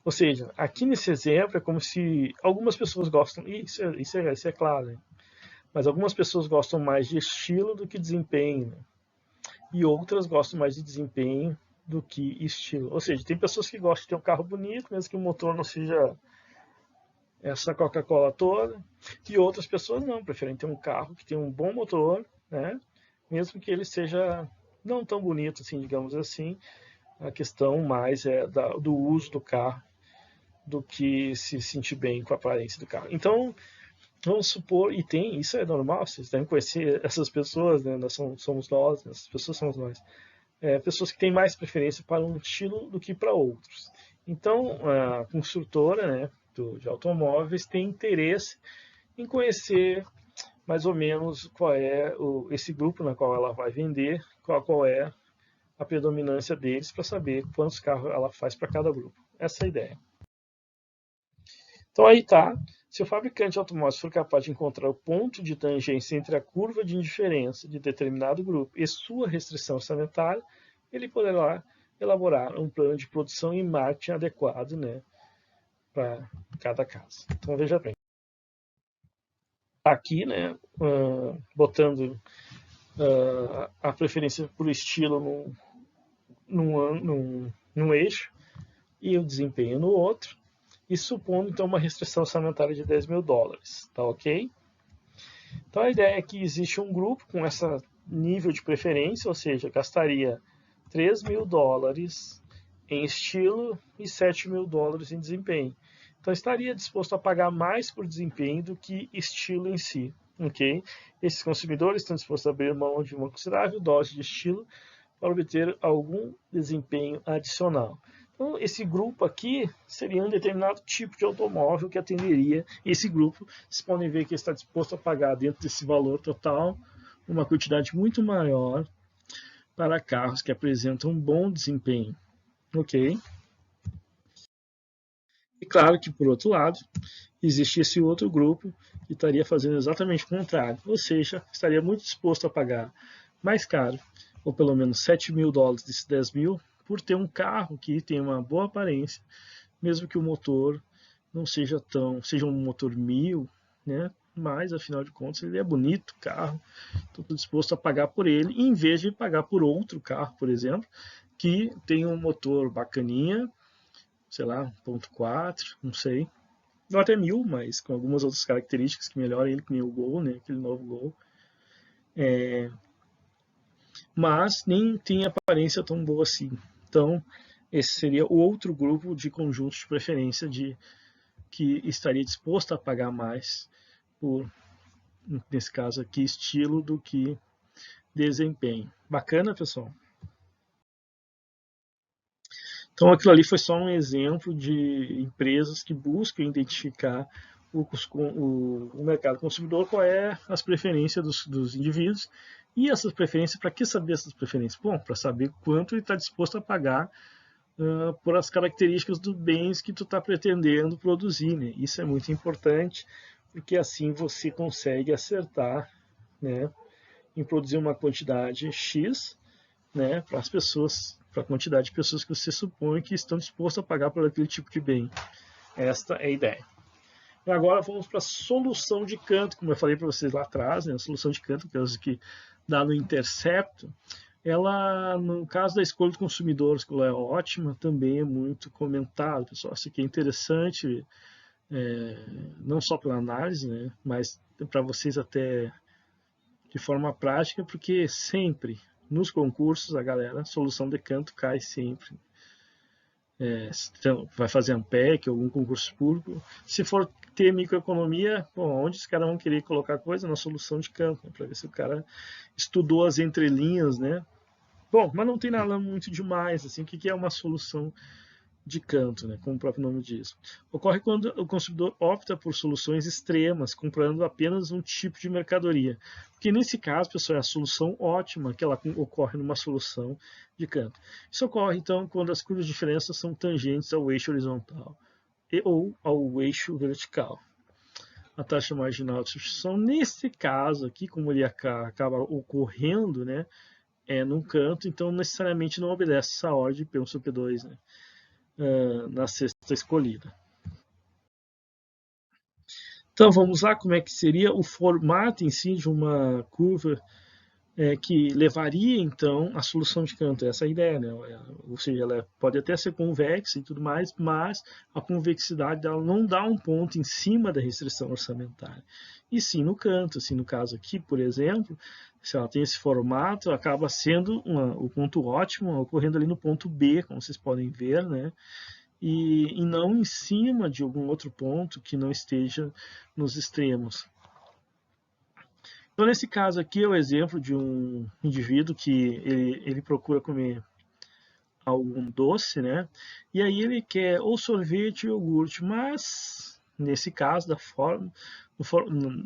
Ou seja, aqui nesse exemplo é como se algumas pessoas gostam, isso é claro, né? Mas algumas pessoas gostam mais de estilo do que desempenho, né? E outras gostam mais de desempenho do que estilo. Ou seja, tem pessoas que gostam de ter um carro bonito, mesmo que o motor não seja essa Coca-Cola toda, e outras pessoas não, preferem ter um carro que tem um bom motor, né? Mesmo que ele seja não tão bonito assim, digamos assim. A questão mais é do uso do carro do que se sentir bem com a aparência do carro. Então, vamos supor, e tem, isso é normal, vocês devem conhecer essas pessoas, né? Nós somos nós, essas pessoas somos nós. Pessoas que têm mais preferência para um estilo do que para outros. Então, a construtora, né, de automóveis tem interesse em conhecer mais ou menos qual é esse grupo na qual ela vai vender, qual é a predominância deles, para saber quantos carros ela faz para cada grupo. Essa é a ideia. Então aí tá, se o fabricante de automóveis for capaz de encontrar o ponto de tangência entre a curva de indiferença de determinado grupo e sua restrição orçamentária, ele poderá elaborar um plano de produção e marketing adequado, né, para cada caso. Então veja bem. Aqui, né, botando a preferência por estilo num eixo e o desempenho no outro, e supondo então uma restrição orçamentária de 10 mil dólares, tá ok? Então a ideia é que existe um grupo com esse nível de preferência, ou seja, gastaria 3 mil dólares em estilo e 7 mil dólares em desempenho. Então estaria disposto a pagar mais por desempenho do que estilo em si. Okay? Esses consumidores estão dispostos a abrir mão de uma considerável dose de estilo para obter algum desempenho adicional. Então, esse grupo aqui seria um determinado tipo de automóvel que atenderia esse grupo. Vocês podem ver que está disposto a pagar dentro desse valor total uma quantidade muito maior para carros que apresentam um bom desempenho. Ok? E claro que, por outro lado, existe esse outro grupo que estaria fazendo exatamente o contrário, ou seja, estaria muito disposto a pagar mais caro, ou pelo menos 7 mil dólares desses 10 mil, por ter um carro que tem uma boa aparência, mesmo que o motor não seja seja um motor 1000, né? Mas afinal de contas ele é bonito, o carro, estou disposto a pagar por ele, em vez de pagar por outro carro, por exemplo, que tem um motor bacaninha, sei lá, 1.4, não sei, não até 1000, mas com algumas outras características que melhoram ele, que nem o Gol, né? Aquele novo Gol. Mas nem tem aparência tão boa assim. Então, esse seria o outro grupo de conjuntos de preferência que estaria disposto a pagar mais por, nesse caso aqui, estilo do que desempenho. Bacana, pessoal? Então, aquilo ali foi só um exemplo de empresas que buscam identificar o mercado consumidor, qual é as preferências dos indivíduos. E essas preferências, para que saber essas preferências? Bom, para saber quanto ele está disposto a pagar por as características dos bens que tu está pretendendo produzir. Né? Isso é muito importante, porque assim você consegue acertar, né, em produzir uma quantidade X, né, para as pessoas, para a quantidade de pessoas que você supõe que estão dispostas a pagar por aquele tipo de bem. Esta é a ideia. E agora vamos para a solução de canto, como eu falei para vocês lá atrás, né, a solução de canto, que é a que dá no Intercepto. Ela, no caso da escolha de consumidores, que ela é ótima, também é muito comentada, pessoal. Isso aqui é interessante, não só pela análise, né, mas para vocês até de forma prática, porque sempre nos concursos a solução de canto cai sempre. Vai fazer ANPEC, algum concurso público, se for ter microeconomia, bom, onde os caras vão querer colocar coisa? Na solução de campo, né, para ver se o cara estudou as entrelinhas, né? Bom, mas não tem nada muito demais, assim, o que é uma solução de canto, né, como o próprio nome diz. Ocorre quando o consumidor opta por soluções extremas, comprando apenas um tipo de mercadoria. Porque nesse caso, pessoal, é a solução ótima que ela ocorre numa solução de canto. Isso ocorre, então, quando as curvas de diferença são tangentes ao eixo horizontal ou ao eixo vertical. A taxa marginal de substituição, nesse caso aqui, como ele acaba ocorrendo, né, num canto, então necessariamente não obedece essa ordem P1 sobre P2, né, na cesta escolhida. Então vamos lá, como é que seria o formato em si de uma curva que levaria então a solução de canto, essa é a ideia, né? Ou seja, ela pode até ser convexa e tudo mais, mas a convexidade dela não dá um ponto em cima da restrição orçamentária, e sim no canto. Assim, no caso aqui, por exemplo, se ela tem esse formato, acaba sendo o ponto ótimo ocorrendo ali no ponto B, como vocês podem ver, né? E não em cima de algum outro ponto que não esteja nos extremos. Então, nesse caso aqui é o exemplo de um indivíduo que ele procura comer algum doce, né? E aí ele quer ou sorvete ou iogurte, mas nesse caso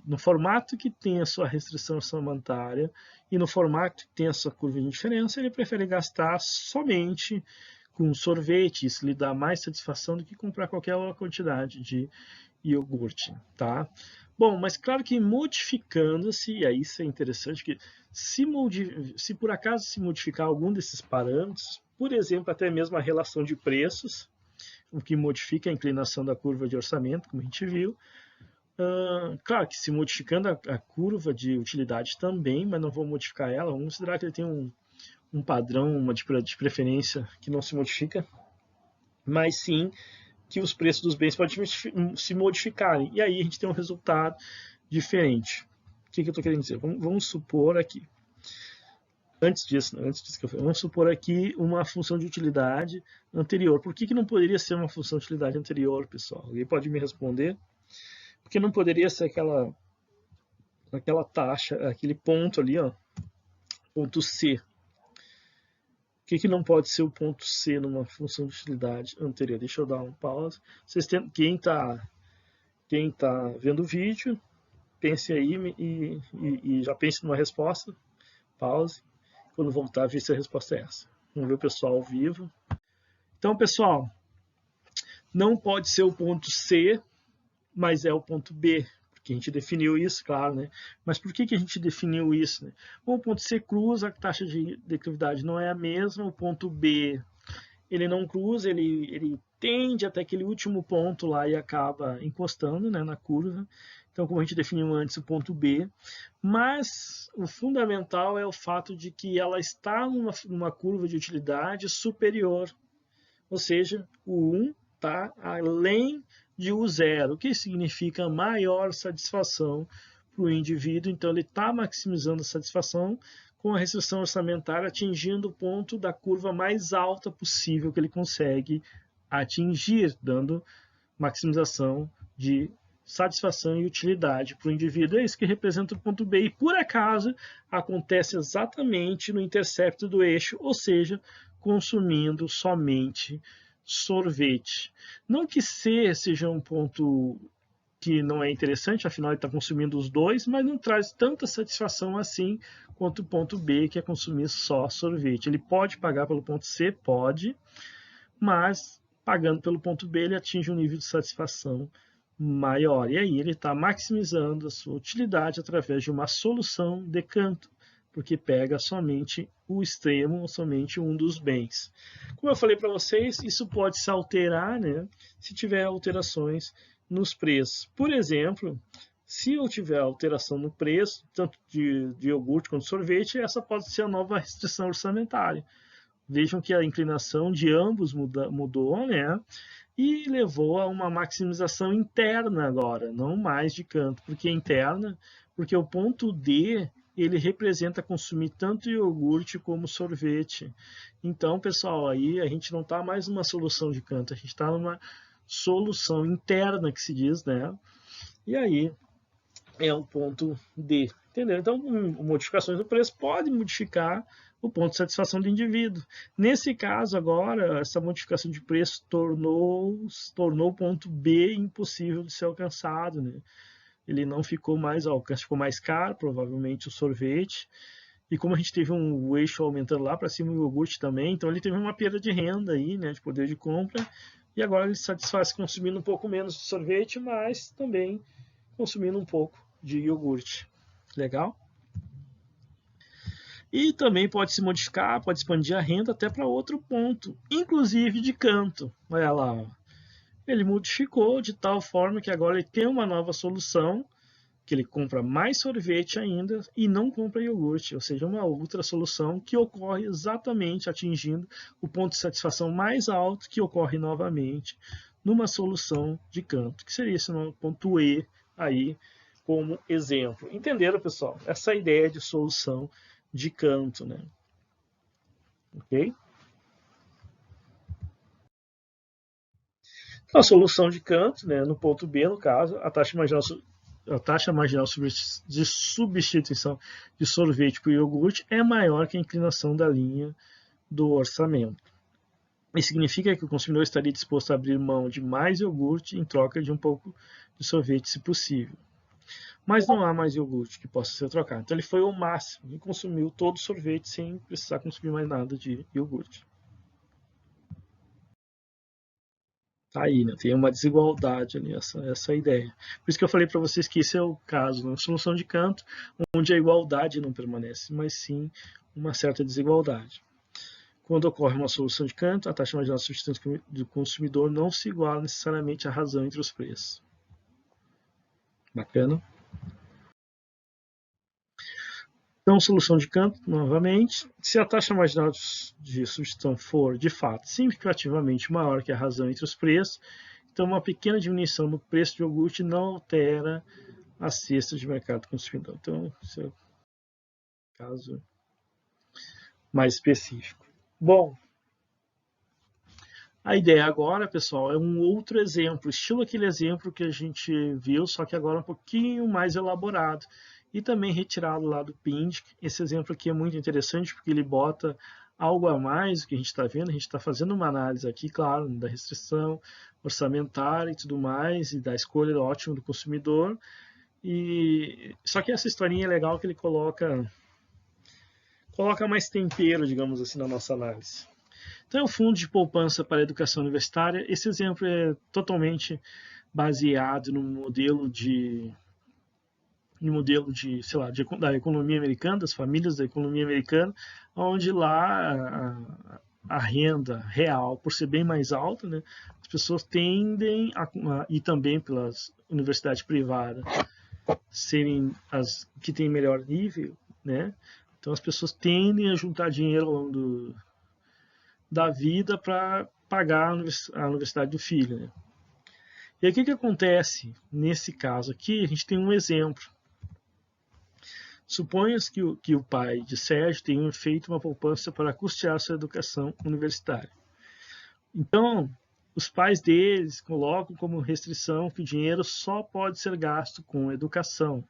no formato que tem a sua restrição orçamentária e no formato que tem a sua curva de diferença, ele prefere gastar somente com sorvete. Isso lhe dá mais satisfação do que comprar qualquer quantidade de iogurte, tá? Bom, mas claro que modificando-se, e aí isso é interessante, que se por acaso se modificar algum desses parâmetros, por exemplo, até mesmo a relação de preços, o que modifica a inclinação da curva de orçamento, como a gente viu, claro que se modificando a curva de utilidade também, mas não vou modificar ela, vamos considerar que ele tem um padrão, uma de preferência que não se modifica, mas sim que os preços dos bens podem se modificarem. E aí a gente tem um resultado diferente. O que eu estou querendo dizer? Vamos supor aqui, antes disso vamos supor aqui uma função de utilidade anterior. Por que não poderia ser uma função de utilidade anterior, pessoal? Alguém pode me responder? Porque não poderia ser aquela taxa, aquele ponto ali, ó, ponto C. Por que não pode ser o ponto C numa função de utilidade anterior? Deixa eu dar um pause. Quem está vendo o vídeo, pense aí e já pense numa resposta. Pause. Quando voltar, ver se a resposta é essa. Vamos ver o pessoal ao vivo. Então, pessoal, não pode ser o ponto C, mas é o ponto B, porque a gente definiu isso, claro, né? Mas por que a gente definiu isso, né? Bom, o ponto C cruza, a taxa de declividade não é a mesma, o ponto B, ele não cruza, ele tende até aquele último ponto lá e acaba encostando, né, na curva. Então, como a gente definiu antes, o ponto B. Mas o fundamental é o fato de que ela está numa curva de utilidade superior. Ou seja, o 1 está além de U0, o que significa maior satisfação para o indivíduo. Então, ele está maximizando a satisfação com a restrição orçamentária, atingindo o ponto da curva mais alta possível que ele consegue atingir, dando maximização de satisfação e utilidade para o indivíduo. É isso que representa o ponto B. E, por acaso, acontece exatamente no intercepto do eixo, ou seja, consumindo somente sorvete. Não que C seja um ponto que não é interessante, afinal ele está consumindo os dois, mas não traz tanta satisfação assim quanto o ponto B, que é consumir só sorvete. Ele pode pagar pelo ponto C? Pode, mas pagando pelo ponto B ele atinge um nível de satisfação maior. E aí ele está maximizando a sua utilidade através de uma solução de canto, porque pega somente o extremo, somente um dos bens. Como eu falei para vocês, isso pode se alterar, né, se tiver alterações nos preços. Por exemplo, se eu tiver alteração no preço, tanto de iogurte quanto de sorvete, essa pode ser a nova restrição orçamentária. Vejam que a inclinação de ambos mudou, né? E levou a uma maximização interna agora, não mais de canto. Por que interna? Porque o ponto D, ele representa consumir tanto iogurte como sorvete. Então, pessoal, aí a gente não está mais numa solução de canto, a gente está numa solução interna, que se diz, né? E aí é o ponto D, entendeu? Então, modificações do preço podem modificar o ponto de satisfação do indivíduo. Nesse caso, agora, essa modificação de preço tornou o ponto B impossível de ser alcançado, né? Ele não ficou mais ao alcance, ficou mais caro, provavelmente, o sorvete. E como a gente teve o eixo aumentando lá para cima, o iogurte também, então ele teve uma perda de renda aí, né, de poder de compra. E agora ele satisfaz consumindo um pouco menos de sorvete, mas também consumindo um pouco de iogurte. Legal? E também pode se modificar, pode expandir a renda até para outro ponto, inclusive de canto. Olha lá, ele modificou de tal forma que agora ele tem uma nova solução, que ele compra mais sorvete ainda e não compra iogurte, ou seja, uma outra solução que ocorre exatamente atingindo o ponto de satisfação mais alto, que ocorre novamente numa solução de canto, que seria esse ponto E aí como exemplo. Entenderam, pessoal? Essa ideia de solução de canto, né? Ok? A solução de canto, né, no ponto B, no caso, a taxa marginal de substituição de sorvete por iogurte é maior que a inclinação da linha do orçamento. Isso significa que o consumidor estaria disposto a abrir mão de mais iogurte em troca de um pouco de sorvete, se possível. Mas não há mais iogurte que possa ser trocado. Então ele foi ao máximo e consumiu todo o sorvete sem precisar consumir mais nada de iogurte. Tá aí, né? Tem uma desigualdade ali, essa ideia. Por isso que eu falei para vocês que esse é o caso, uma solução de canto, onde a igualdade não permanece, mas sim uma certa desigualdade. Quando ocorre uma solução de canto, a taxa marginal de substituição do consumidor não se iguala necessariamente à razão entre os preços. Bacana? Então, solução de canto, novamente, se a taxa marginal de substituição for, de fato, significativamente maior que a razão entre os preços, então uma pequena diminuição no preço de iogurte não altera a cesta de mercado do consumidor. Então, esse é o caso mais específico. Bom, a ideia agora, pessoal, é um outro exemplo, estilo aquele exemplo que a gente viu, só que agora um pouquinho mais elaborado e também retirado lá do PINDIC. Esse exemplo aqui é muito interessante porque ele bota algo a mais do que a gente está vendo. A gente está fazendo uma análise aqui, claro, da restrição orçamentária e tudo mais, e da escolha ótima do consumidor. E só que essa historinha é legal que ele coloca mais tempero, digamos assim, na nossa análise. Então, o Fundo de Poupança para a Educação Universitária, esse exemplo é totalmente baseado no modelo de sei lá, da economia americana, das famílias da economia americana, onde lá a renda real, por ser bem mais alta, né, as pessoas tendem e também pelas universidades privadas serem as que têm melhor nível, né, então as pessoas tendem a juntar dinheiro ao longo da vida para pagar a universidade do filho, né. E aí o que acontece nesse caso aqui? A gente tem um exemplo. Suponha-se que o pai de Sérgio tenha feito uma poupança para custear sua educação universitária. Então, os pais deles colocam como restrição que o dinheiro só pode ser gasto com educação.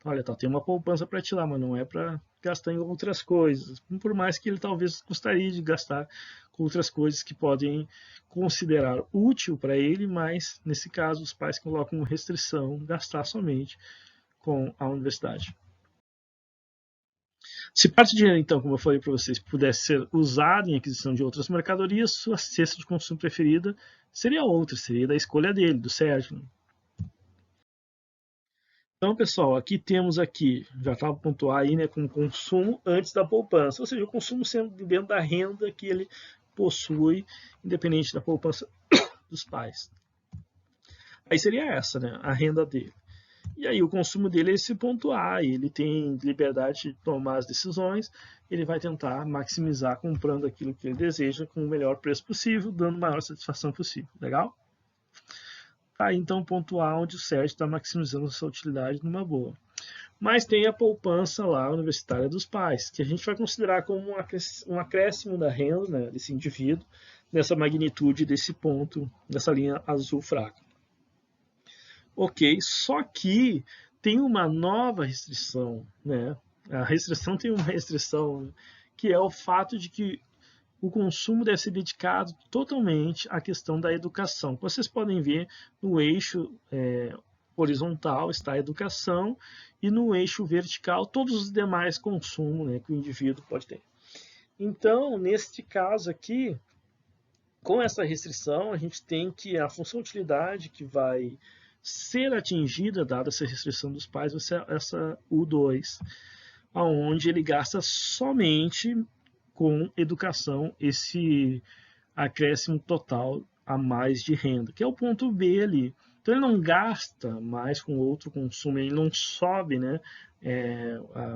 Olha, tem uma poupança para ti lá, mas não é para gastar em outras coisas. Por mais que ele talvez gostaria de gastar com outras coisas que podem considerar útil para ele, mas nesse caso os pais colocam restrição, gastar somente com a universidade. Se parte do dinheiro, então, como eu falei para vocês, pudesse ser usado em aquisição de outras mercadorias, sua cesta de consumo preferida seria outra, seria da escolha dele, do Sérgio. Então, pessoal, aqui temos já estava pontuar aí, né, com consumo antes da poupança, ou seja, o consumo sendo dentro da renda que ele possui, independente da poupança dos pais. Aí seria essa, né, a renda dele. E aí o consumo dele é esse ponto A, ele tem liberdade de tomar as decisões, ele vai tentar maximizar comprando aquilo que ele deseja com o melhor preço possível, dando a maior satisfação possível. Legal? Tá aí então o ponto A, onde o Sérgio está maximizando a sua utilidade numa boa. Mas tem a poupança lá universitária dos pais, que a gente vai considerar como um acréscimo da renda, né, desse indivíduo, nessa magnitude desse ponto, dessa linha azul fraca. Ok, só que tem uma nova restrição, né? A restrição tem uma restrição que é o fato de que o consumo deve ser dedicado totalmente à questão da educação. Vocês podem ver no eixo horizontal está a educação e no eixo vertical todos os demais consumos, né, que o indivíduo pode ter. Então, neste caso aqui, com essa restrição, a gente tem que a função utilidade que vai ser atingida, dada essa restrição dos pais, vai ser essa U2, aonde ele gasta somente com educação esse acréscimo total a mais de renda, que é o ponto B ali. Então ele não gasta mais com outro consumo, ele não sobe, né,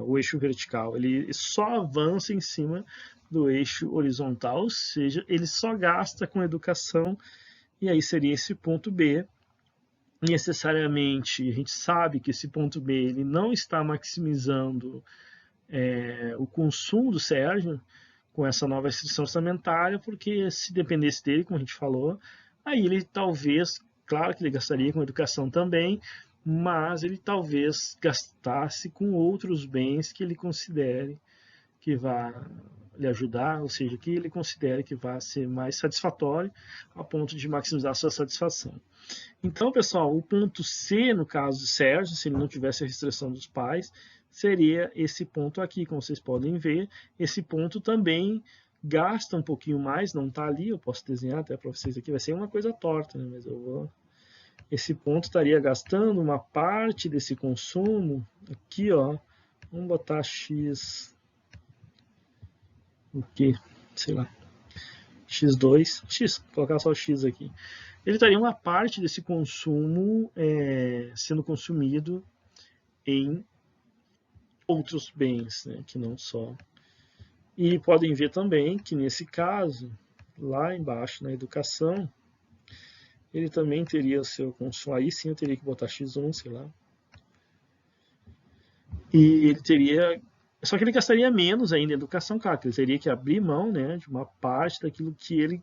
o eixo vertical, ele só avança em cima do eixo horizontal, ou seja, ele só gasta com educação, e aí seria esse ponto B. Necessariamente, a gente sabe que esse ponto B ele não está maximizando o consumo do Sérgio com essa nova restrição orçamentária, porque se dependesse dele, como a gente falou, aí ele talvez, claro que ele gastaria com educação também, mas ele talvez gastasse com outros bens que ele considere que vá lhe ajudar, ou seja, que ele considere que vai ser mais satisfatório a ponto de maximizar a sua satisfação. Então, pessoal, o ponto C, no caso do Sérgio, se ele não tivesse a restrição dos pais, seria esse ponto aqui, como vocês podem ver. Esse ponto também gasta um pouquinho mais, não está ali, eu posso desenhar até para vocês aqui, vai ser uma coisa torta, né? Mas eu vou... Esse ponto estaria gastando uma parte desse consumo aqui, ó. Vamos botar X... O que? Sei lá. X2, X, colocar só X aqui. Ele estaria uma parte desse consumo sendo consumido em outros bens, né, que não só. E podem ver também que nesse caso, lá embaixo na educação, ele também teria o seu consumo. Aí sim eu teria que botar X1, sei lá. E ele teria. Só que ele gastaria menos ainda em educação, claro, que ele teria que abrir mão, né, de uma parte daquilo que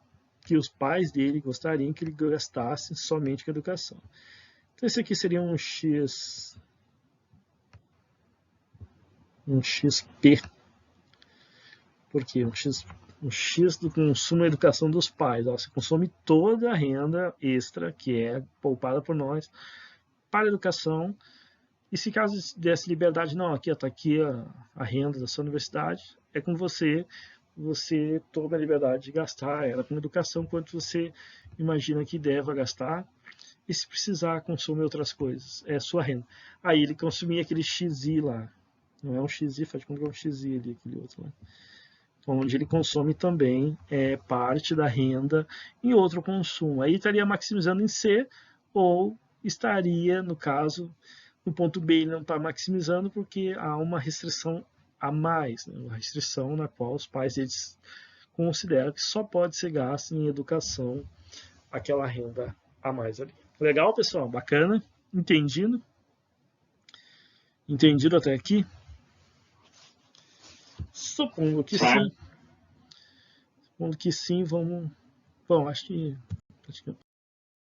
os pais dele gostariam que ele gastasse somente com educação. Então esse aqui seria um XP. Por quê? Um X do consumo e educação dos pais. Ó, você consome toda a renda extra que é poupada por nós para a educação. E se caso desse liberdade, não, aqui está aqui a renda da sua universidade, é com você, você toma a liberdade de gastar ela com educação quanto você imagina que deva gastar, e se precisar, consome outras coisas, é sua renda. Aí ele consumia aquele XI lá, não é um XI, faz de conta que é um XI ali, aquele outro lá, onde ele consome também parte da renda em outro consumo. Aí estaria maximizando em C, ou estaria, no caso, no ponto B ele não está maximizando porque há uma restrição a mais, né? Uma restrição na qual os pais eles consideram que só pode ser gasto em educação aquela renda a mais ali. Legal, pessoal? Bacana? Entendido? Entendido até aqui? Supondo que sim. Supondo que sim, vamos... Bom, acho que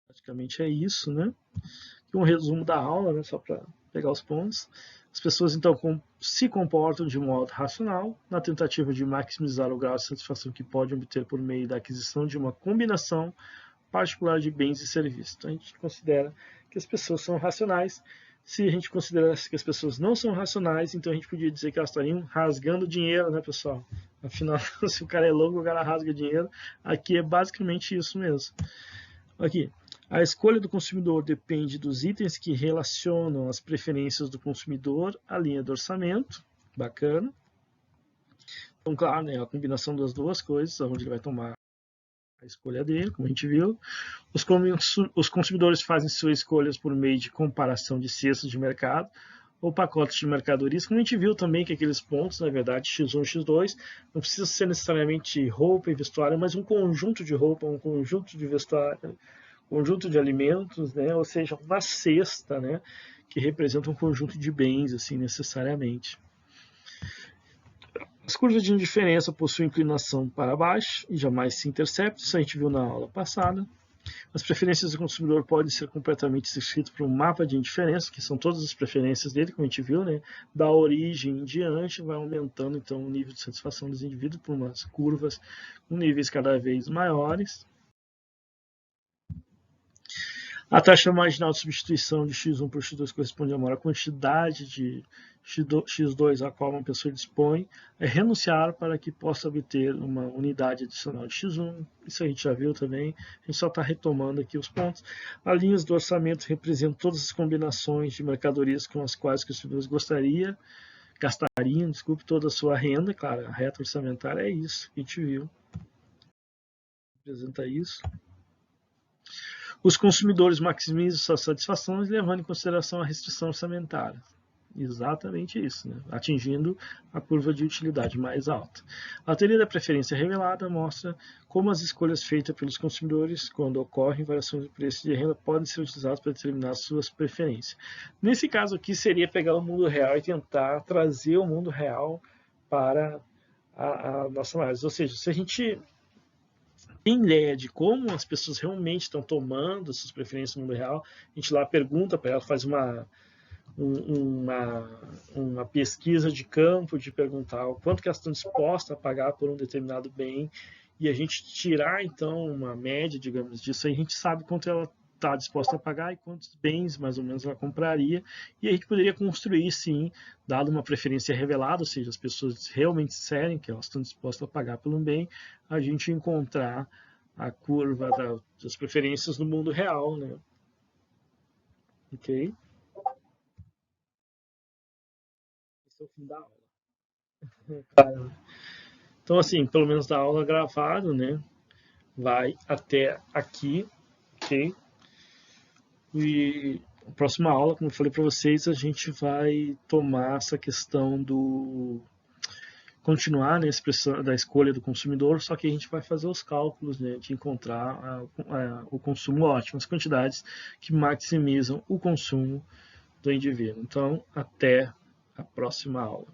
praticamente é isso, né? Um resumo da aula, né, só para pegar os pontos. As pessoas, então, se comportam de modo racional, na tentativa de maximizar o grau de satisfação que podem obter por meio da aquisição de uma combinação particular de bens e serviços. Então, a gente considera que as pessoas são racionais. Se a gente considerasse que as pessoas não são racionais, então a gente podia dizer que elas estariam rasgando dinheiro, né, pessoal? Afinal, se o cara é louco, o cara rasga dinheiro. Aqui é basicamente isso mesmo. Aqui. A escolha do consumidor depende dos itens que relacionam as preferências do consumidor à linha do orçamento. Bacana. Então, claro, né, a combinação das duas coisas, onde ele vai tomar a escolha dele, como a gente viu. Os consumidores fazem suas escolhas por meio de comparação de cestas de mercado ou pacotes de mercadorias, como a gente viu também que aqueles pontos, na verdade, X1 e X2, não precisa ser necessariamente roupa e vestuário, mas um conjunto de roupa, um conjunto de vestuário, conjunto de alimentos, né? Ou seja, uma cesta, né? Que representa um conjunto de bens, assim, necessariamente. As curvas de indiferença possuem inclinação para baixo e jamais se interceptam, isso a gente viu na aula passada. As preferências do consumidor podem ser completamente descritas por um mapa de indiferença, que são todas as preferências dele, como a gente viu, né? Da origem em diante, vai aumentando então o nível de satisfação dos indivíduos por umas curvas com níveis cada vez maiores. A taxa marginal de substituição de x1 por x2 corresponde a maior quantidade de x2 a qual uma pessoa dispõe, é renunciar para que possa obter uma unidade adicional de x1. Isso a gente já viu também, a gente só está retomando aqui os pontos. As linhas do orçamento representam todas as combinações de mercadorias com as quais os consumidores gastariam, toda a sua renda. Claro, a reta orçamentária é isso que a gente viu. Representa isso. Os consumidores maximizam suas satisfações levando em consideração a restrição orçamentária. Exatamente isso, né? Atingindo a curva de utilidade mais alta. A teoria da preferência revelada mostra como as escolhas feitas pelos consumidores, quando ocorrem variações de preço de renda, podem ser utilizadas para determinar suas preferências. Nesse caso aqui, seria pegar o mundo real e tentar trazer o mundo real para a nossa análise. Ou seja, se a gente tem ideia de como as pessoas realmente estão tomando suas preferências no mundo real, a gente lá pergunta para ela, faz uma pesquisa de campo, de perguntar o quanto que elas estão dispostas a pagar por um determinado bem, e a gente tirar então uma média, digamos, disso, aí a gente sabe quanto ela está disposta a pagar e quantos bens mais ou menos ela compraria, e aí a gente poderia construir, sim, dado uma preferência revelada, ou seja, as pessoas realmente disserem que elas estão dispostas a pagar por um bem, a gente encontrar a curva das preferências no mundo real, né? Ok? Esse é o fim da aula. Então, assim, pelo menos da aula gravado, né? Vai até aqui, ok? E a próxima aula, como eu falei para vocês, a gente vai tomar essa questão do continuar, né, da escolha do consumidor, só que a gente vai fazer os cálculos, né, de encontrar o consumo ótimo, as quantidades que maximizam o consumo do indivíduo. Então, até a próxima aula.